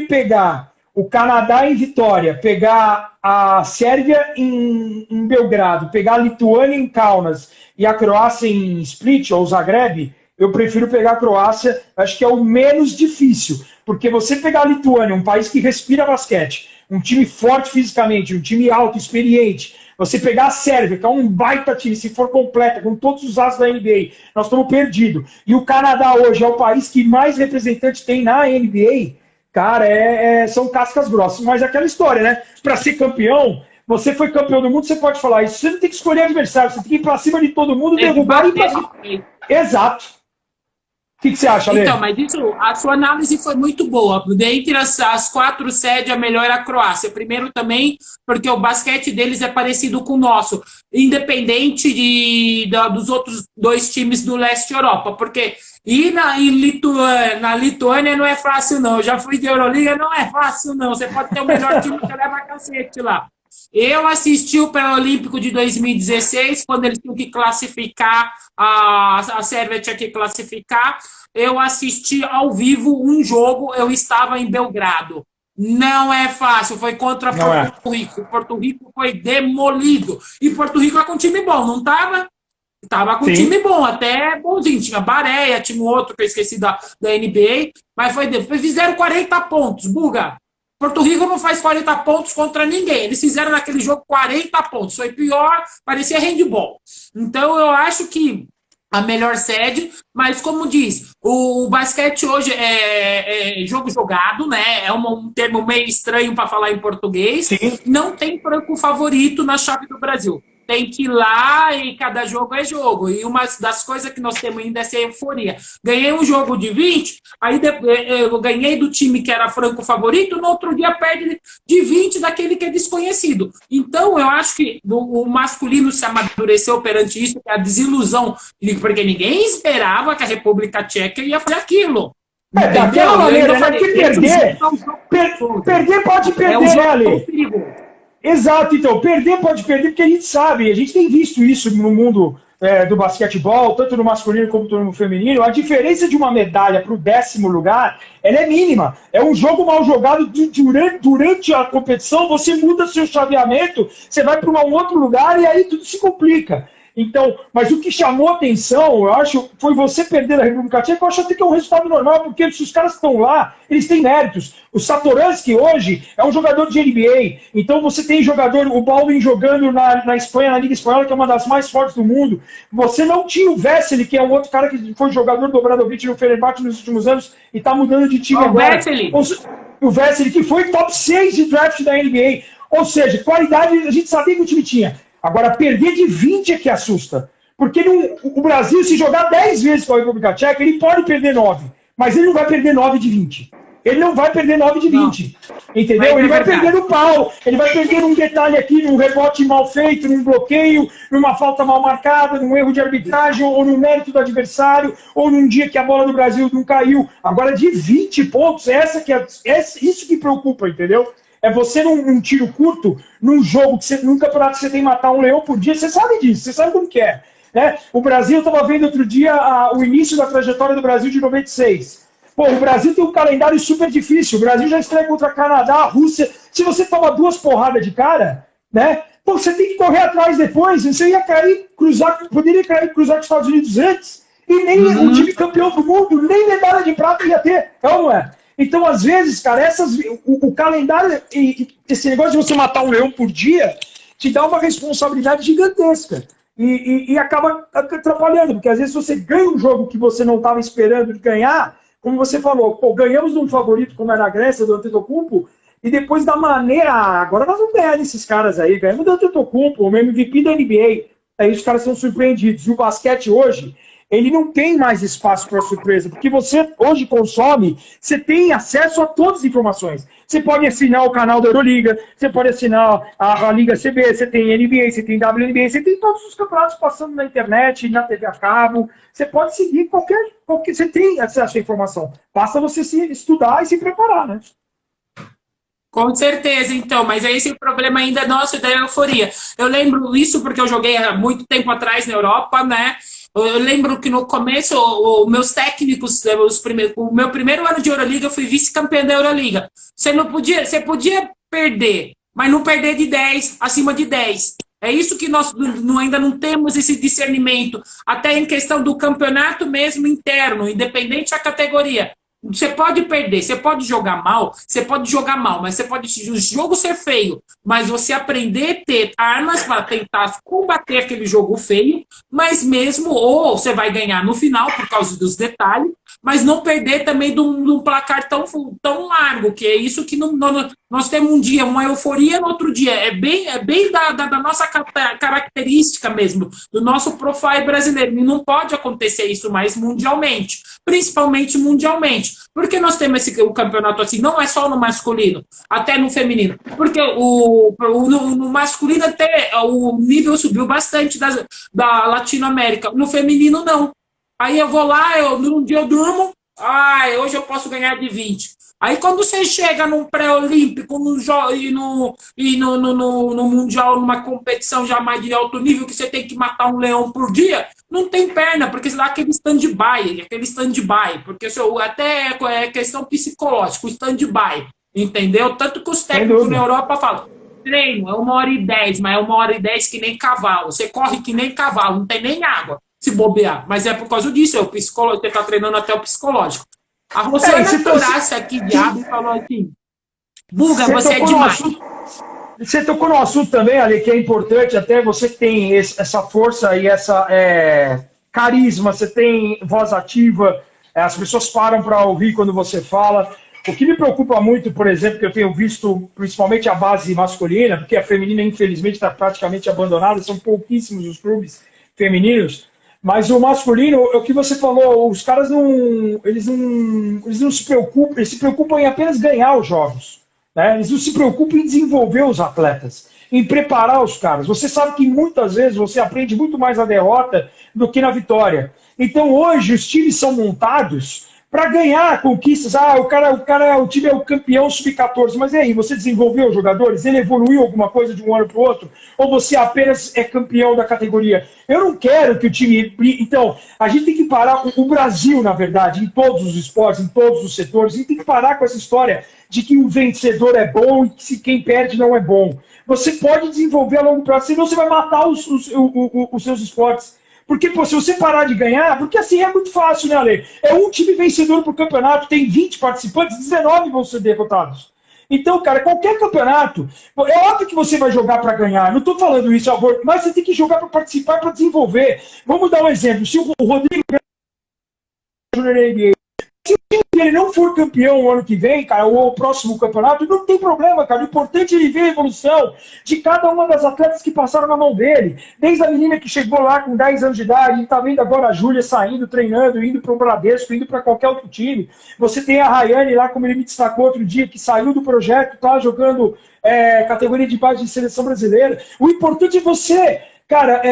pegar o Canadá em Vitória, pegar a Sérvia em Belgrado, pegar a Lituânia em Kaunas e a Croácia em Split ou Zagreb, eu prefiro pegar a Croácia, acho que é o menos difícil, porque você pegar a Lituânia, um país que respira basquete, um time forte fisicamente, um time alto, experiente, você pegar a Sérvia, que é um baita time, se for completa, com todos os astros da NBA, nós estamos perdidos. E o Canadá hoje é o país que mais representantes tem na NBA, cara, são cascas grossas. Mas é aquela história, né? Para ser campeão, você foi campeão do mundo, você pode falar isso. Você não tem que escolher adversário, você tem que ir para cima de todo mundo, derrubar e passar. Exato. O que você acha, Ale? Então, mas isso, a sua análise foi muito boa. Dentre as 4 sedes, a melhor é a Croácia. Primeiro também, porque o basquete deles é parecido com o nosso, independente dos outros 2 times do leste Europa. Porque ir na Lituânia não é fácil, não. Eu já fui de Euroliga, não é fácil, não. Você pode ter o melhor time que leva cacete lá. Eu assisti o Pré-Olímpico de 2016, quando eles tinham que classificar, a Sérvia tinha que classificar. Eu assisti ao vivo um jogo, eu estava em Belgrado. Não é fácil, foi contra Porto Rico. Porto Rico foi demolido. E Porto Rico é com time bom, não estava? Estava com time bom, até bonzinho. Tinha Bareia, tinha um outro que eu esqueci da NBA, mas fizeram 40 pontos, Buga. Porto Rico não faz 40 pontos contra ninguém. Eles fizeram naquele jogo 40 pontos. Foi pior, parecia handball. Então eu acho que a melhor sede, mas como diz, o basquete hoje é jogo jogado, né? É um termo meio estranho para falar em português. Sim. Não tem franco favorito na chave do Brasil. Tem que ir lá e cada jogo é jogo. E uma das coisas que nós temos ainda é essa euforia. Ganhei um jogo de 20, aí eu ganhei do time que era franco favorito, no outro dia perde de 20 daquele que é desconhecido. Então, eu acho que o masculino se amadureceu perante isso, que é a desilusão, porque ninguém esperava que a República Tcheca ia fazer aquilo. Daquela maneira, né? Porque perder pode perder, né, Ale? Exato, então, perder pode perder, porque a gente sabe, a gente tem visto isso no mundo do basquetebol, tanto no masculino como no feminino. A diferença de uma medalha para o 10º lugar, ela é mínima. É um jogo mal jogado durante a competição, você muda seu chaveamento, você vai para um outro lugar e aí tudo se complica. Então, mas o que chamou atenção, eu acho, foi você perder a República Tcheca. Eu acho até que é um resultado normal, porque se os caras estão lá, eles têm méritos. O Satoransky hoje é um jogador de NBA, então você tem jogador, o Baldwin jogando na Espanha, na Liga Espanhola, que é uma das mais fortes do mundo. Você não tinha o Vesely, que é um outro cara que foi jogador do Obradovic no Fenerbahçe nos últimos anos e está mudando de time agora. O Vesely, que foi top 6 de draft da NBA. Ou seja, qualidade a gente sabia que o time tinha. Agora, perder de 20 é que assusta. Porque o Brasil, se jogar 10 vezes com a República Tcheca, ele pode perder 9. Mas ele não vai perder 9 de 20. Ele não vai perder 9 de 20. Não. Entendeu? Ele vai perder no pau. Ele vai perder num detalhe aqui, num rebote mal feito, num bloqueio, numa falta mal marcada, num erro de arbitragem, ou no mérito do adversário, ou num dia que a bola do Brasil não caiu. Agora, de 20 pontos, isso que preocupa, entendeu? É você num tiro curto, num jogo, num campeonato que você tem que matar um leão por dia, você sabe disso, você sabe como que é. Né? O Brasil, eu estava vendo outro dia o início da trajetória do Brasil de 96. Pô, o Brasil tem um calendário super difícil, o Brasil já estreia contra Canadá, a Rússia. Se você toma 2 porradas de cara, né? Pô, você tem que correr atrás depois, você ia poderia cruzar com os Estados Unidos antes, e nem o time campeão do mundo, nem medalha de prata ia ter, é ou não é? Então, às vezes, cara, o calendário e esse negócio de você matar um leão por dia te dá uma responsabilidade gigantesca e acaba atrapalhando, porque às vezes você ganha um jogo que você não estava esperando ganhar, como você falou, pô, ganhamos de um favorito como era a Grécia, do Antetokounmpo, e depois da maneira, agora nós vamos ganhar desses caras aí, ganhamos do Antetokounmpo, o MVP da NBA, aí os caras são surpreendidos. E o basquete hoje, ele não tem mais espaço para surpresa, porque você hoje consome, você tem acesso a todas as informações. Você pode assinar o canal da Euroliga, você pode assinar a Liga CB, você tem NBA, você tem WNBA, você tem todos os campeonatos passando na internet, na TV a cabo. Você pode seguir qualquer você tem acesso à informação. Basta você se estudar e se preparar, né? Com certeza, então, mas é esse o problema ainda nosso da euforia. Eu lembro isso porque eu joguei há muito tempo atrás na Europa, né? Eu lembro que no começo, meus técnicos, o meu primeiro ano de Euroliga, eu fui vice-campeã da Euroliga. Você podia perder, mas não perder de 10, acima de 10. É isso que nós ainda não temos esse discernimento, até em questão do campeonato mesmo interno, independente da categoria. Você pode perder, você pode jogar mal, mas você pode o jogo ser feio, mas você aprender a ter armas para tentar combater aquele jogo feio, mas mesmo, ou você vai ganhar no final por causa dos detalhes, mas não perder também de um placar tão largo, que é isso que nós temos um dia, uma euforia no outro dia, é bem da nossa característica mesmo, do nosso profile brasileiro, e não pode acontecer isso mais mundialmente, principalmente mundialmente. Por que nós temos o campeonato assim? Não é só no masculino, até no feminino. Porque no masculino até o nível subiu bastante da Latinoamérica. No feminino, não. Aí eu vou lá, num dia eu durmo, hoje eu posso ganhar de 20. Aí quando você chega num pré-olímpico no Mundial, numa competição já mais de alto nível, que você tem que matar um leão por dia, não tem perna, porque você dá aquele stand-by, porque até é questão psicológica, o stand-by, entendeu? Tanto que os técnicos na Europa falam, treino é 1h10, mas é 1h10 que nem cavalo, você corre que nem cavalo, não tem nem água, se bobear, mas é por causa disso, o psicológico, você está treinando até o psicológico. A Rosana Toraça aqui, diabo, falou assim, Buga, você é demais. Você tocou no assunto também, Ale, que é importante, até você que tem essa força e essa carisma, você tem voz ativa, as pessoas param para ouvir quando você fala. O que me preocupa muito, por exemplo, que eu tenho visto principalmente a base masculina, porque a feminina, infelizmente, está praticamente abandonada, são pouquíssimos os clubes femininos, mas o masculino, é o que você falou, os caras eles não se preocupam, eles se preocupam em apenas ganhar os jogos, né? Eles não se preocupam em desenvolver os atletas, em preparar os caras. Você sabe que muitas vezes você aprende muito mais na derrota do que na vitória. Então hoje os times são montados para ganhar conquistas. O time é o campeão sub-14, mas e aí, você desenvolveu os jogadores? Ele evoluiu alguma coisa de um ano para o outro? Ou você apenas é campeão da categoria? Eu não quero que o time... Então, a gente tem que parar, o Brasil, na verdade, em todos os esportes, em todos os setores, a gente tem que parar com essa história de que o vencedor é bom e que quem perde não é bom. Você pode desenvolver a longo prazo, senão você vai matar os seus esportes. Porque, pô, se você parar de ganhar, porque assim é muito fácil, né, Ale? É um time vencedor pro campeonato, tem 20 participantes, 19 vão ser derrotados. Então, cara, qualquer campeonato, é óbvio que você vai jogar para ganhar, não estou falando isso, mas você tem que jogar para participar, para desenvolver. Vamos dar um exemplo. Se o Rodrigo Júnior NBA, se ele não for campeão o ano que vem, cara, ou o próximo campeonato, não tem problema, cara. O importante é ele ver a evolução de cada uma das atletas que passaram na mão dele. Desde a menina que chegou lá com 10 anos de idade, e tá vendo agora a Júlia saindo, treinando, indo para o Bradesco, indo para qualquer outro time. Você tem a Rayane lá, como ele me destacou outro dia, que saiu do projeto, tá jogando categoria de base de seleção brasileira. O importante é você... Cara,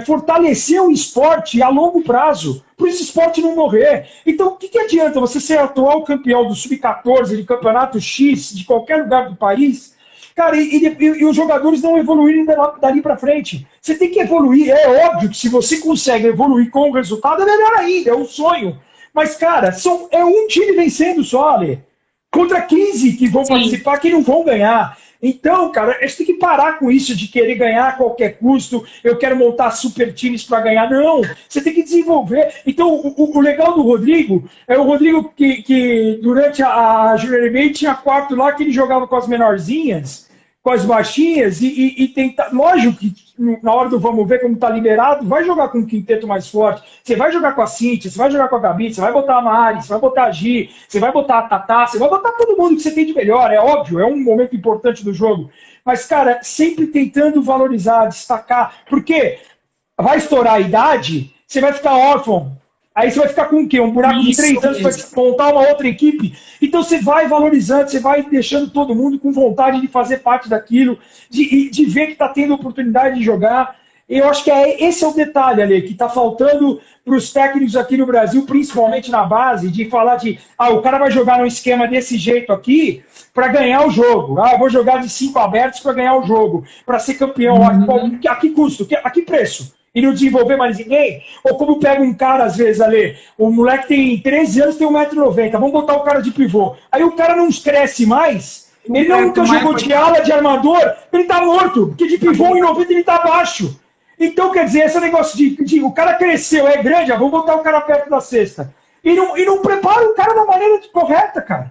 fortalecer o esporte a longo prazo, para esse esporte não morrer. Então, o que adianta você ser atual campeão do Sub-14, de campeonato X, de qualquer lugar do país, cara, e os jogadores não evoluírem dali para frente? Você tem que evoluir. É óbvio que se você consegue evoluir com o resultado, é melhor ainda, é um sonho. Mas, cara, é um time vencendo só, Ale. Contra 15 que vão participar, que não vão ganhar. Então, cara, a gente tem que parar com isso de querer ganhar a qualquer custo, eu quero montar super times para ganhar. Não, você tem que desenvolver. Então, o legal do Rodrigo, é o Rodrigo que durante a Junior NBA tinha quarto lá que ele jogava com as menorzinhas, com as baixinhas, e tentar. Lógico que na hora do vamos ver como tá liberado, vai jogar com um quinteto mais forte. Você vai jogar com a Cíntia, você vai jogar com a Gabi, você vai botar a Mari, você vai botar a Gi, você vai botar a Tatá, você vai botar todo mundo que você tem de melhor, é óbvio, é um momento importante do jogo. Mas, cara, sempre tentando valorizar, destacar, porque vai estourar a idade, você vai ficar órfão. Aí você vai ficar com o quê? Um buraco de 3 anos para montar uma outra equipe? Então você vai valorizando, você vai deixando todo mundo com vontade de fazer parte daquilo, de ver que está tendo oportunidade de jogar. Eu acho que esse é o detalhe, Ale, que está faltando para os técnicos aqui no Brasil, principalmente na base, de falar o cara vai jogar num esquema desse jeito aqui para ganhar o jogo. Eu vou jogar de 5 abertos para ganhar o jogo, para ser campeão. A que custo? A que preço? E não desenvolver mais ninguém? Ou como pega um cara, às vezes, ali, o moleque tem 13 anos, tem 1,90 m, vamos botar o cara de pivô. Aí o cara não cresce mais, ele nunca jogou de ala, de armador, ele tá morto, porque de pivô 1,90 m ele tá baixo. Então, quer dizer, esse negócio de o cara cresceu, é grande, vamos botar o cara perto da cesta. E não prepara o cara da maneira correta, cara.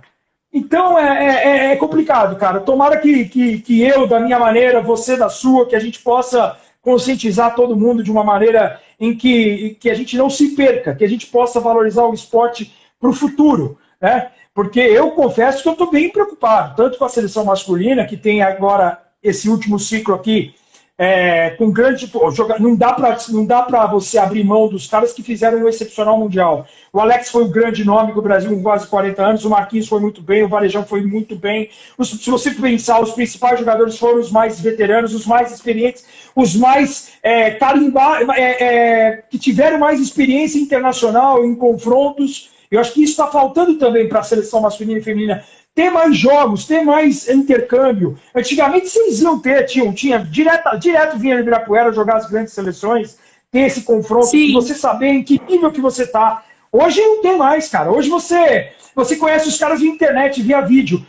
Então, é complicado, cara. Tomara que eu, da minha maneira, você da sua, que a gente possa conscientizar todo mundo de uma maneira em que a gente não se perca, que a gente possa valorizar o esporte para o futuro, né? Porque eu confesso que eu estou bem preocupado, tanto com a seleção masculina, que tem agora esse último ciclo aqui, com grande... Não dá para você abrir mão dos caras que fizeram um excepcional mundial. O Alex foi o grande nome do Brasil com quase 40 anos, o Marquinhos foi muito bem, o Varejão foi muito bem. Se você pensar, os principais jogadores foram os mais veteranos, os mais experientes, os mais que tiveram mais experiência internacional em confrontos. Eu acho que isso está faltando também para a seleção masculina e feminina. Ter mais jogos, ter mais intercâmbio. Antigamente vocês iam ter, tinha direto vinha no Ibirapuera jogar as grandes seleções, ter esse confronto, que você saber em que nível que você tá. Hoje não tem mais, cara. Hoje você conhece os caras via internet, via vídeo.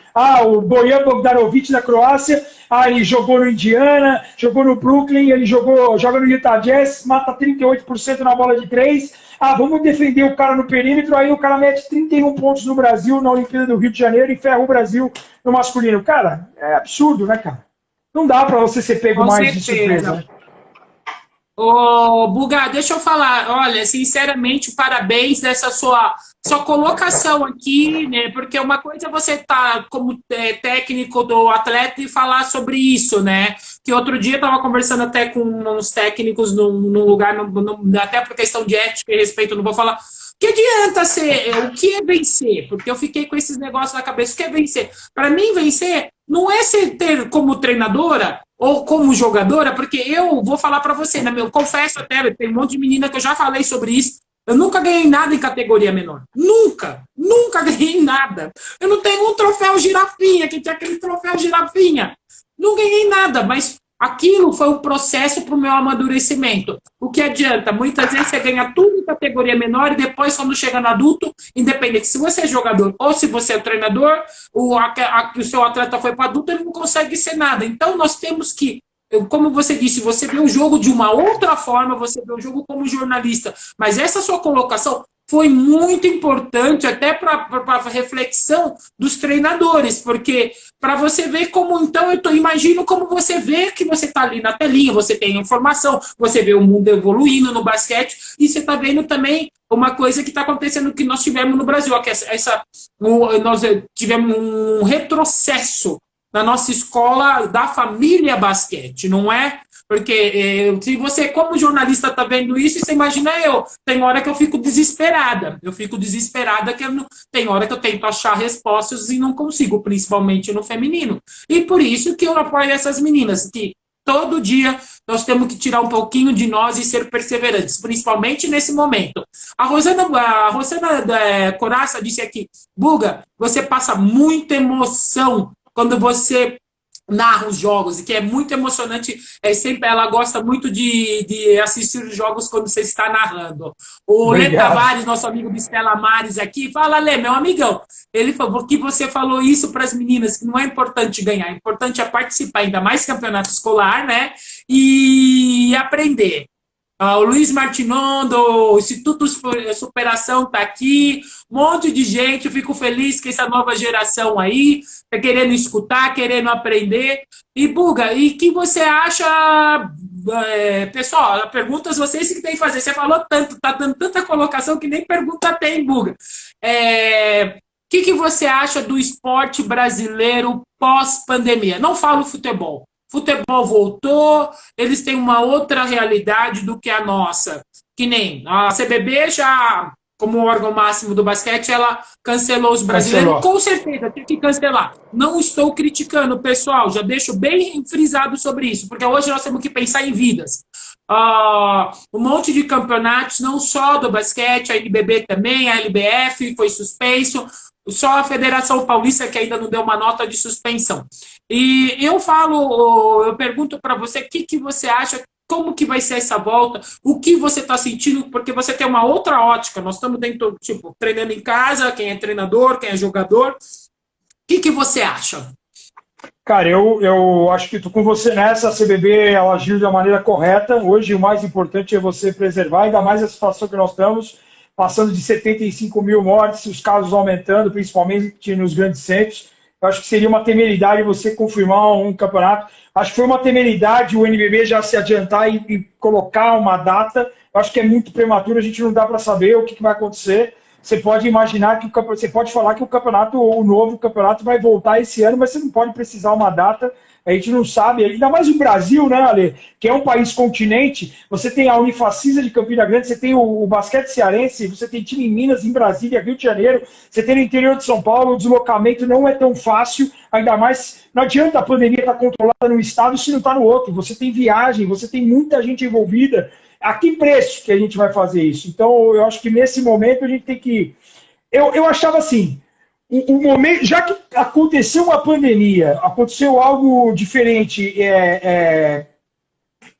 O Bojan Bogdanovic da Croácia, ele jogou no Indiana, jogou no Brooklyn, ele joga no Utah Jazz, mata 38% na bola de 3. Vamos defender o cara no perímetro, aí o cara mete 31 pontos no Brasil, na Olimpíada do Rio de Janeiro, e ferra o Brasil no masculino. Cara, é absurdo, né, cara? Não dá pra você ser pego mais de surpresa, né? Ô, Buga, deixa eu falar. Olha, sinceramente, parabéns dessa sua colocação aqui, né? Porque uma coisa é você estar como técnico do atleta e falar sobre isso, né? Que outro dia eu estava conversando até com uns técnicos num lugar, até por questão de ética e respeito, não vou falar. Que adianta ser? O que é vencer? Porque eu fiquei com esses negócios na cabeça. O que é vencer? Para mim, vencer não é ser ter como treinadora ou como jogadora, porque eu vou falar para você, né, meu, confesso até, tem um monte de menina que eu já falei sobre isso, eu nunca ganhei nada em categoria menor. Nunca, nunca ganhei nada. Eu não tenho um troféu girafinha, que tinha aquele troféu girafinha. Não ganhei nada, mas aquilo foi um processo para o meu amadurecimento. O que adianta? Muitas vezes você ganha tudo em categoria menor e depois, quando chega no adulto, independente se você é jogador ou se você é treinador, o seu atleta foi para adulto, ele não consegue ser nada. Então, nós temos que, como você disse, você vê o jogo de uma outra forma, você vê o jogo como jornalista. Mas essa sua colocação foi muito importante até para a reflexão dos treinadores, porque para você ver como, então, imagino como você vê que você está ali na telinha, você tem informação, você vê o mundo evoluindo no basquete, e você está vendo também uma coisa que está acontecendo que nós tivemos no Brasil, que nós tivemos um retrocesso na nossa escola da família basquete, não é? Porque se você, como jornalista, está vendo isso, você imagina eu. Tem hora que eu fico desesperada. Eu fico desesperada que tem hora que eu tento achar respostas e não consigo, principalmente no feminino. E por isso que eu apoio essas meninas, que todo dia nós temos que tirar um pouquinho de nós e ser perseverantes, principalmente nesse momento. A Rosana Coraça disse aqui, Buga, você passa muita emoção quando você narra os jogos, e que é muito emocionante, sempre ela gosta muito de assistir os jogos quando você está narrando. O Lê Obrigado. Tavares, nosso amigo do Estela Mares aqui, fala, Lê, meu amigão, ele falou que você falou isso para as meninas, que não é importante ganhar, é importante participar, ainda mais campeonato escolar, né? E aprender. O Luiz Martinon, do Instituto Superação, está aqui. Um monte de gente. Eu fico feliz que essa nova geração aí está querendo escutar, querendo aprender. E, Buga, e o que você acha? Pessoal, perguntas vocês que tem que fazer. Você falou tanto, está dando tanta colocação que nem pergunta tem, Buga. Que você acha do esporte brasileiro pós-pandemia? Não falo futebol. Futebol voltou, eles têm uma outra realidade do que a nossa. Que nem a CBB já, como órgão máximo do basquete, ela cancelou os brasileiros. Com certeza, tem que cancelar. Não estou criticando, pessoal, já deixo bem frisado sobre isso, porque hoje nós temos que pensar em vidas. Um monte de campeonatos, não só do basquete, a NBB também, a LBF foi suspenso, só a Federação Paulista que ainda não deu uma nota de suspensão. E eu pergunto para você, o que você acha, como que vai ser essa volta, o que você está sentindo, porque você tem uma outra ótica, nós estamos dentro, treinando em casa, quem é treinador, quem é jogador, o que você acha? Cara, eu acho que estou com você nessa. A CBB ela agiu da maneira correta. Hoje o mais importante é você preservar, ainda mais a situação que nós estamos, passando de 75 mil mortes, os casos aumentando, principalmente nos grandes centros. Eu acho que seria uma temeridade você confirmar um campeonato. Acho que foi uma temeridade o NBB já se adiantar e colocar uma data. Eu acho que é muito prematuro, a gente não dá para saber o que vai acontecer. Você pode imaginar que você pode falar que o novo campeonato vai voltar esse ano, mas você não pode precisar uma data. A gente não sabe, ainda mais o Brasil, né, Ale? Que é um país continente. Você tem a Unifacisa de Campina Grande, você tem o basquete cearense, você tem time em Minas, em Brasília, Rio de Janeiro, você tem no interior de São Paulo, o deslocamento não é tão fácil, ainda mais, não adianta a pandemia estar controlada num estado se não está no outro. Você tem viagem, você tem muita gente envolvida. A que preço que a gente vai fazer isso? Então, eu acho que nesse momento a gente tem que... Eu achava assim, o momento, já que aconteceu uma pandemia, aconteceu algo diferente,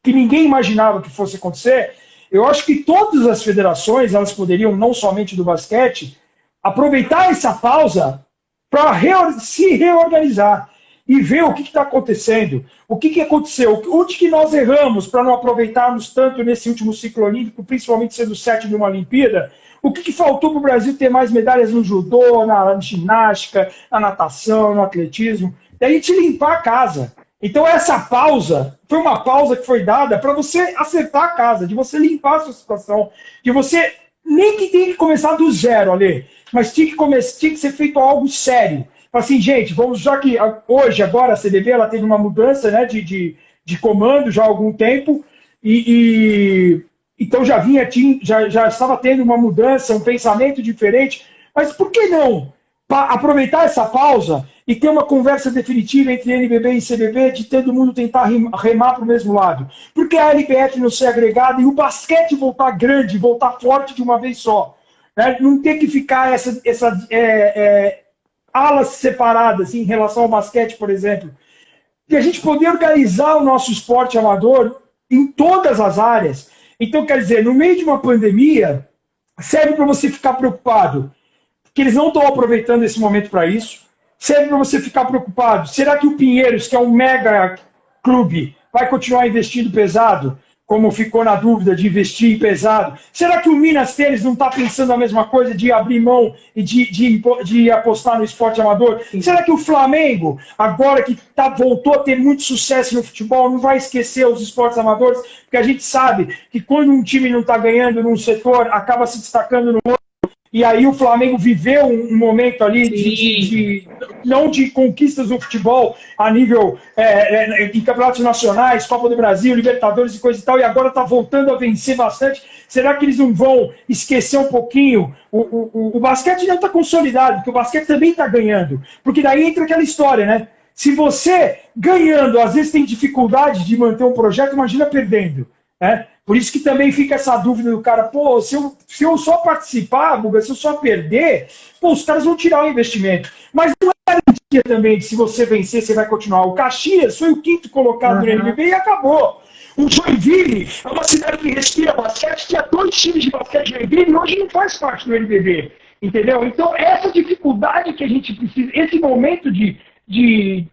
que ninguém imaginava que fosse acontecer, eu acho que todas as federações, elas poderiam, não somente do basquete, aproveitar essa pausa para se reorganizar e ver o que está acontecendo, o que aconteceu, onde que nós erramos para não aproveitarmos tanto nesse último ciclo olímpico, principalmente sendo 7 de uma Olimpíada, o que faltou para o Brasil ter mais medalhas no judô, na ginástica, na natação, no atletismo, e a gente limpar a casa. Então essa pausa foi uma pausa que foi dada para você acertar a casa, de você limpar a sua situação, de você nem que tenha que começar do zero, Ale, mas tinha que ser feito algo sério. Assim, gente, vamos, já que hoje, agora, a CBV, ela teve uma mudança, né, de comando já há algum tempo, então já estava tendo uma mudança, um pensamento diferente, mas por que não aproveitar essa pausa e ter uma conversa definitiva entre NBB e CBB, de todo mundo tentar remar para o mesmo lado? Porque a LBF não ser agregada e o basquete voltar grande, voltar forte de uma vez só. Né? Não ter que ficar alas separadas em relação ao basquete, por exemplo. E a gente poder organizar o nosso esporte amador em todas as áreas. Então, quer dizer, no meio de uma pandemia, serve para você ficar preocupado que eles não estão aproveitando esse momento para isso. Serve para você ficar preocupado. Será que o Pinheiros, que é um mega clube, vai continuar investindo pesado, como ficou na dúvida de investir pesado? Será que o Minas Tênis não está pensando a mesma coisa, de abrir mão e de apostar no esporte amador? Será que o Flamengo, agora que voltou a ter muito sucesso no futebol, não vai esquecer os esportes amadores? Porque a gente sabe que quando um time não está ganhando num setor, acaba se destacando no outro. E aí o Flamengo viveu um momento ali não de conquistas no futebol a nível em campeonatos nacionais, Copa do Brasil, Libertadores e coisa e tal, e agora está voltando a vencer bastante. Será que eles não vão esquecer um pouquinho? O basquete não está consolidado, porque o basquete também está ganhando. Porque daí entra aquela história, né? Se você ganhando, às vezes tem dificuldade de manter um projeto, imagina perdendo. Né? Por isso que também fica essa dúvida do cara, pô, se eu só participar, Buga, se eu só perder, pô, os caras vão tirar o investimento. Mas não é garantia também que se você vencer, você vai continuar. O Caxias foi o 5º colocado no NBB e acabou. O Joinville é uma cidade que respira basquete, tinha 2 times de basquete de Joinville e hoje não faz parte do NBB. Entendeu? Então, essa dificuldade que a gente precisa, esse momento que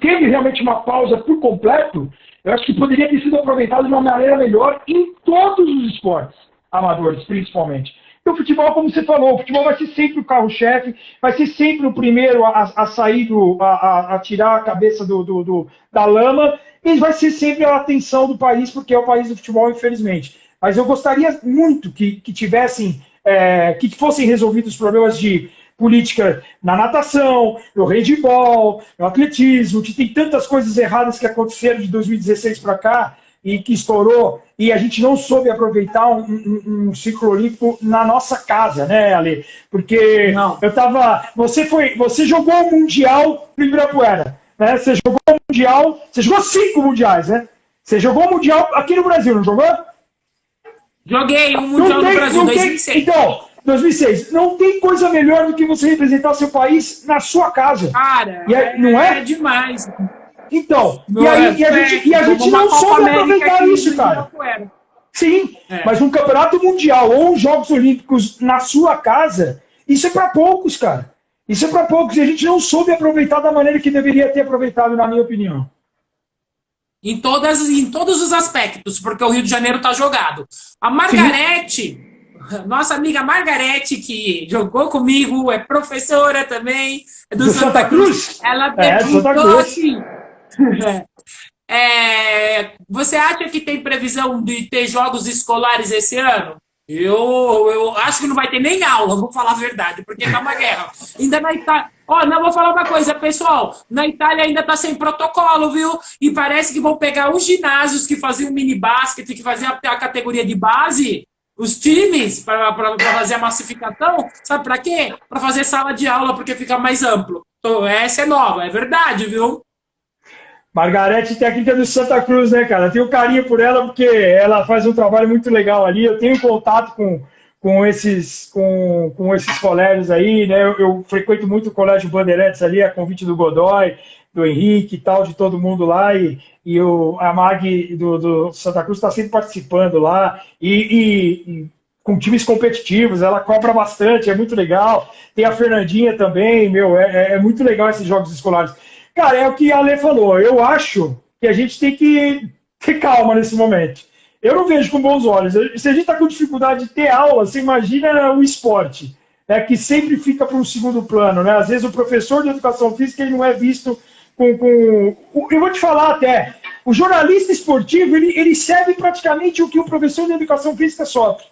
teve realmente uma pausa por completo, eu acho que poderia ter sido aproveitado de uma maneira melhor em todos os esportes amadores, principalmente. E o futebol, como você falou, o futebol vai ser sempre o carro-chefe, vai ser sempre o primeiro a sair, a tirar a cabeça da lama, e vai ser sempre a atenção do país, porque é o país do futebol, infelizmente. Mas eu gostaria muito que fossem resolvidos os problemas de política na natação, no handebol, no atletismo, que tem tantas coisas erradas que aconteceram de 2016 para cá e que estourou, e a gente não soube aproveitar um ciclo olímpico na nossa casa, né, Ale? Porque não. Você jogou o Mundial no Ibirapuera, né? Você jogou o Mundial, você jogou 5 mundiais, né? Você jogou o Mundial aqui no Brasil, não jogou? Joguei o Mundial no Brasil, 2006. Então, 2006. Não tem coisa melhor do que você representar seu país na sua casa. Cara, não é? É demais. Então, e a gente não soube aproveitar isso, cara. Sim, mas um campeonato mundial ou Jogos Olímpicos na sua casa, isso é para poucos, cara. Isso é para poucos. E a gente não soube aproveitar da maneira que deveria ter aproveitado, na minha opinião. Em todos os aspectos, porque o Rio de Janeiro está jogado. A Margarete... Nossa amiga Margarete, que jogou comigo, é professora também, é do Santa Cruz. Ela perguntou assim: você acha que tem previsão de ter jogos escolares esse ano? Eu acho que não vai ter nem aula, vou falar a verdade, porque tá uma guerra. Ainda na Itália. Não, vou falar uma coisa, pessoal. Na Itália ainda tá sem protocolo, viu? E parece que vão pegar os ginásios que faziam mini basquete, que faziam a categoria de base. Os times, para fazer a massificação, sabe para quê? Para fazer sala de aula, porque fica mais amplo. Então, essa é nova, é verdade, viu? Margarete, técnica do Santa Cruz, né, cara? Eu tenho carinho por ela, porque ela faz um trabalho muito legal ali. Eu tenho contato com esses colégios aí, né? Eu frequento muito o Colégio Bandeirantes ali, a convite do Godoy, do Henrique e tal, de todo mundo lá, e a Mag do Santa Cruz está sempre participando lá, e com times competitivos, ela cobra bastante, é muito legal. Tem a Fernandinha também, é muito legal esses jogos escolares. Cara, é o que a Ale falou, eu acho que a gente tem que ter calma nesse momento. Eu não vejo com bons olhos. Se a gente está com dificuldade de ter aula, você imagina o esporte, que sempre fica para um segundo plano, né? Às vezes o professor de educação física ele não é visto Eu vou te falar até, o jornalista esportivo, ele serve praticamente o que o professor de educação física sofre.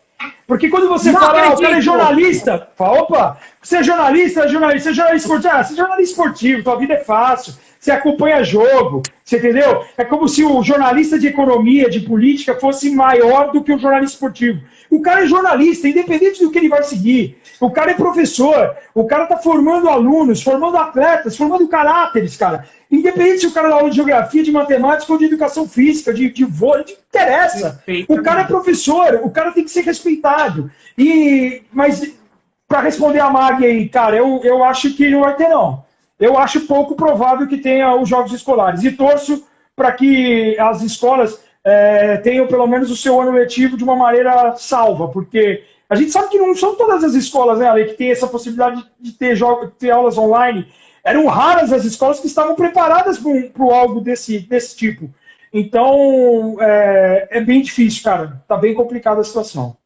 Porque quando você fala, o cara é jornalista, fala, opa, você é jornalista, você é jornalista esportivo, você é jornalista esportivo, tua vida é fácil, você acompanha jogo, você entendeu? É como se o jornalista de economia, de política, fosse maior do que o jornalista esportivo. O cara é jornalista, independente do que ele vai seguir. O cara é professor, o cara tá formando alunos, formando atletas, formando caráteres, cara. Independente se o cara dá aula de geografia, de matemática ou de educação física, de vôlei, não interessa. O cara é professor, o cara tem que ser respeitado. Mas, para responder a Mag aí, cara, eu acho que não vai ter, não. Eu acho pouco provável que tenha os jogos escolares. E torço para que as escolas tenham pelo menos o seu ano letivo de uma maneira salva, porque a gente sabe que não são todas as escolas, né, Ale, que tem essa possibilidade de ter aulas online. Eram raras as escolas que estavam preparadas para algo desse tipo. Então, é bem difícil, cara. Tá bem complicada a situação.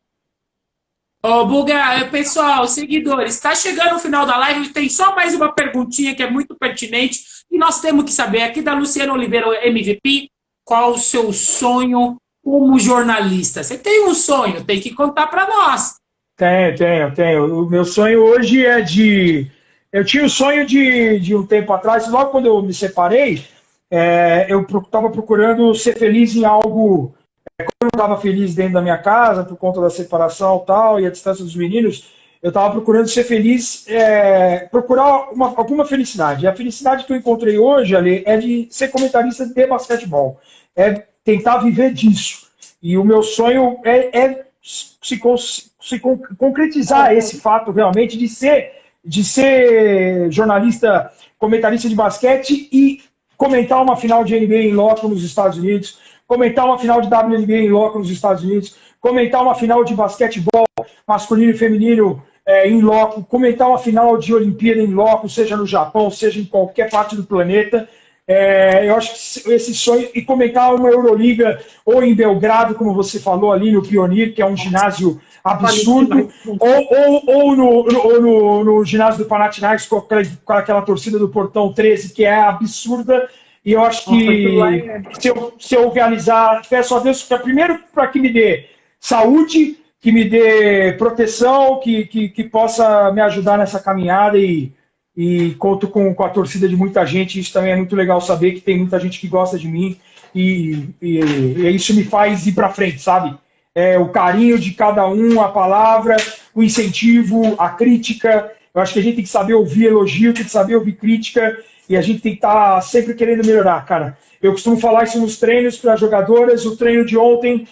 Ô, Buga, pessoal, seguidores, está chegando o final da live, tem só mais uma perguntinha que é muito pertinente e nós temos que saber aqui da Luciana Oliveira, MVP, qual o seu sonho como jornalista? Você tem um sonho, tem que contar para nós. Tenho. O meu sonho hoje é de... Eu tinha o sonho de um tempo atrás, logo quando eu me separei, eu estava procurando ser feliz em algo... Quando eu estava feliz dentro da minha casa, por conta da separação e tal, e a distância dos meninos, eu estava procurando ser feliz, procurar alguma felicidade. E a felicidade que eu encontrei hoje, Ali, é de ser comentarista de basquetebol. É tentar viver disso. E o meu sonho é se concretizar esse fato realmente de ser jornalista, comentarista de basquete e comentar uma final de NBA em loco nos Estados Unidos, comentar uma final de WNBA em loco nos Estados Unidos, comentar uma final de basquetebol masculino e feminino em loco, comentar uma final de Olimpíada em loco, seja no Japão, seja em qualquer parte do planeta. Eu acho que esse sonho, e comentar uma Euroliga ou em Belgrado, como você falou ali no Pionir, que é um ginásio absurdo, ou no ginásio do Panathinaikos com aquela torcida do Portão 13, que é absurda. E eu acho que se eu realizar, peço a Deus primeiro para que me dê saúde, que me dê proteção, que possa me ajudar nessa caminhada e conto com a torcida de muita gente. Isso também é muito legal saber que tem muita gente que gosta de mim e isso me faz ir para frente, sabe? O carinho de cada um, a palavra, o incentivo, a crítica. Eu acho que a gente tem que saber ouvir elogio, tem que saber ouvir crítica e a gente tem que estar sempre querendo melhorar, cara. Eu costumo falar isso nos treinos para jogadoras, o treino de ontem,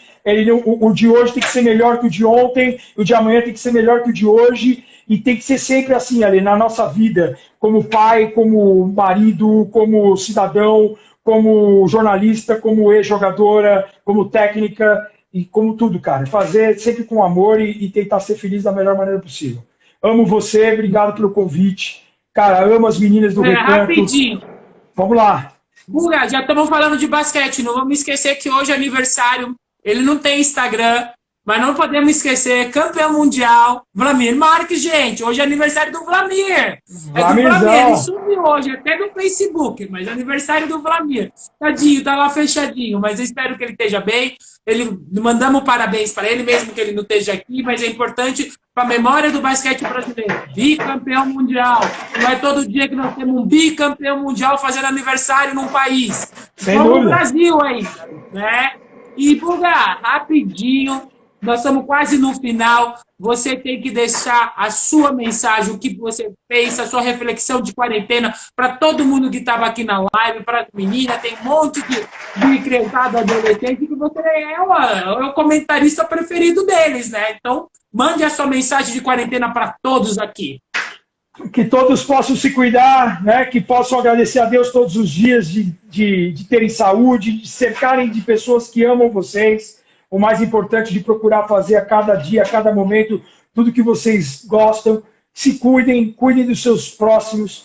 o de hoje tem que ser melhor que o de ontem, o de amanhã tem que ser melhor que o de hoje, e tem que ser sempre assim, ali, na nossa vida, como pai, como marido, como cidadão, como jornalista, como ex-jogadora, como técnica, e como tudo, cara. Fazer sempre com amor e tentar ser feliz da melhor maneira possível. Amo você, obrigado pelo convite. Cara, amo as meninas do Recanto. Rapidinho. Vamos lá. Buga, já estamos falando de basquete, não vamos esquecer que hoje é aniversário, ele não tem Instagram, mas não podemos esquecer, campeão mundial, Vlamir Marques, gente, hoje é aniversário do Vlamir. Vlamirzão. É do Vlamir, ele sumiu hoje, até no Facebook, mas é aniversário do Vlamir. Tadinho, tá lá fechadinho, mas eu espero que ele esteja bem. Mandamos parabéns para ele, mesmo que ele não esteja aqui, mas é importante para a memória do basquete brasileiro. Bicampeão mundial. Não é todo dia que nós temos um bicampeão mundial fazendo aniversário num país. Sem dúvida. No Brasil ainda, né? E, Buga, rapidinho, nós estamos quase no final. Você tem que deixar a sua mensagem, o que você pensa, a sua reflexão de quarentena para todo mundo que estava aqui na live, para as meninas. Tem um monte de criançada adolescente que você é o comentarista preferido deles, né? Então, mande a sua mensagem de quarentena para todos aqui. Que todos possam se cuidar, né? Que possam agradecer a Deus todos os dias de terem saúde, de cercarem de pessoas que amam vocês. O mais importante de procurar fazer a cada dia, a cada momento, tudo que vocês gostam. Se cuidem, cuidem dos seus próximos.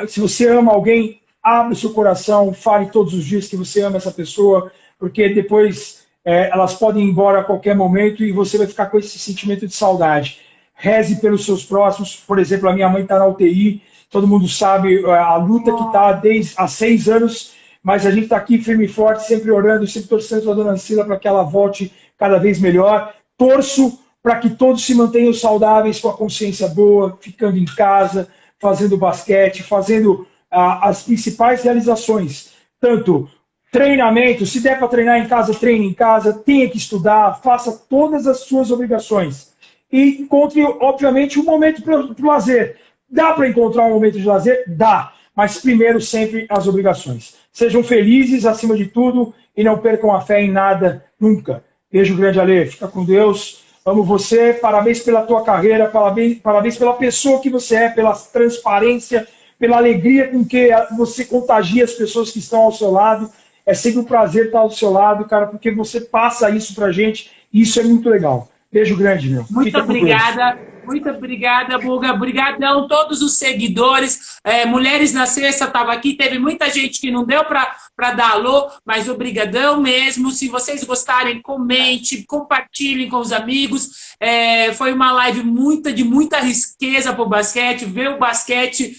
Se você ama alguém, abre o seu coração, fale todos os dias que você ama essa pessoa, porque depois elas podem ir embora a qualquer momento e você vai ficar com esse sentimento de saudade. Reze pelos seus próximos. Por exemplo, a minha mãe está na UTI todo mundo sabe a luta que está desde há 6 anos, mas a gente está aqui firme e forte, sempre orando, sempre torcendo para a dona Ancila para que ela volte cada vez melhor. Torço para que todos se mantenham saudáveis, com a consciência boa, ficando em casa, fazendo basquete, fazendo as principais realizações, tanto treinamento, se der para treinar em casa, treine em casa, tenha que estudar, faça todas as suas obrigações. E encontre, obviamente, um momento para o lazer. Dá para encontrar um momento de lazer? Dá. Mas primeiro, sempre as obrigações. Sejam felizes, acima de tudo, e não percam a fé em nada, nunca. Beijo grande, Ale. Fica com Deus. Amo você. Parabéns pela tua carreira. Parabéns pela pessoa que você é, pela transparência, pela alegria com que você contagia as pessoas que estão ao seu lado. É sempre um prazer estar ao seu lado, cara, porque você passa isso pra gente e isso é muito legal. Beijo grande, meu. Muito obrigada, Buga. Obrigadão a todos os seguidores. Mulheres na Sexta estava aqui, teve muita gente que não deu para dar alô, mas obrigadão mesmo. Se vocês gostarem, comente, compartilhem com os amigos. Foi uma live de muita riqueza para o basquete. Ver o basquete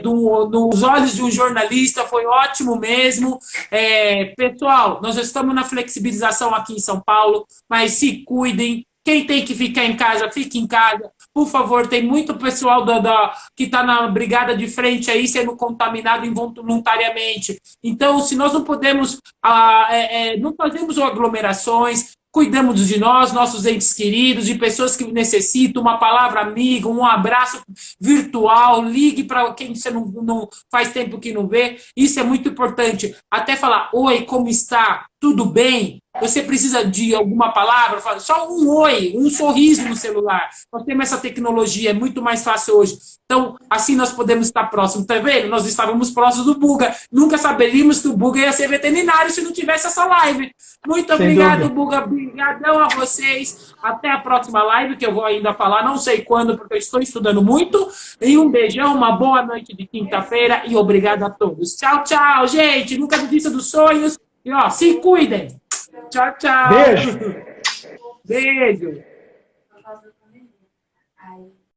nos olhos de um jornalista foi ótimo mesmo. Pessoal, nós estamos na flexibilização aqui em São Paulo, mas se cuidem. Quem tem que ficar em casa, fique em casa. Por favor, tem muito pessoal que está na brigada de frente aí sendo contaminado involuntariamente. Então, se nós não podemos, não fazemos aglomerações, cuidamos de nós, nossos entes queridos, de pessoas que necessitam, uma palavra amiga, um abraço virtual, ligue para quem você não faz tempo que não vê. Isso é muito importante. Até falar, oi, como está? Tudo bem? Você precisa de alguma palavra? Só um oi, um sorriso no celular. Nós temos essa tecnologia, é muito mais fácil hoje. Então, assim nós podemos estar próximos. Tá vendo? Nós estávamos próximos do Buga. Nunca saberíamos que o Buga ia ser veterinário se não tivesse essa live. Muito obrigado, Buga. Obrigadão a vocês. Até a próxima live, que eu vou ainda falar, não sei quando, porque eu estou estudando muito. E um beijão, uma boa noite de quinta-feira e obrigado a todos. Tchau, tchau, gente. Nunca desista dos sonhos. E, se cuidem. Tchau, tchau. Beijo. Beijo.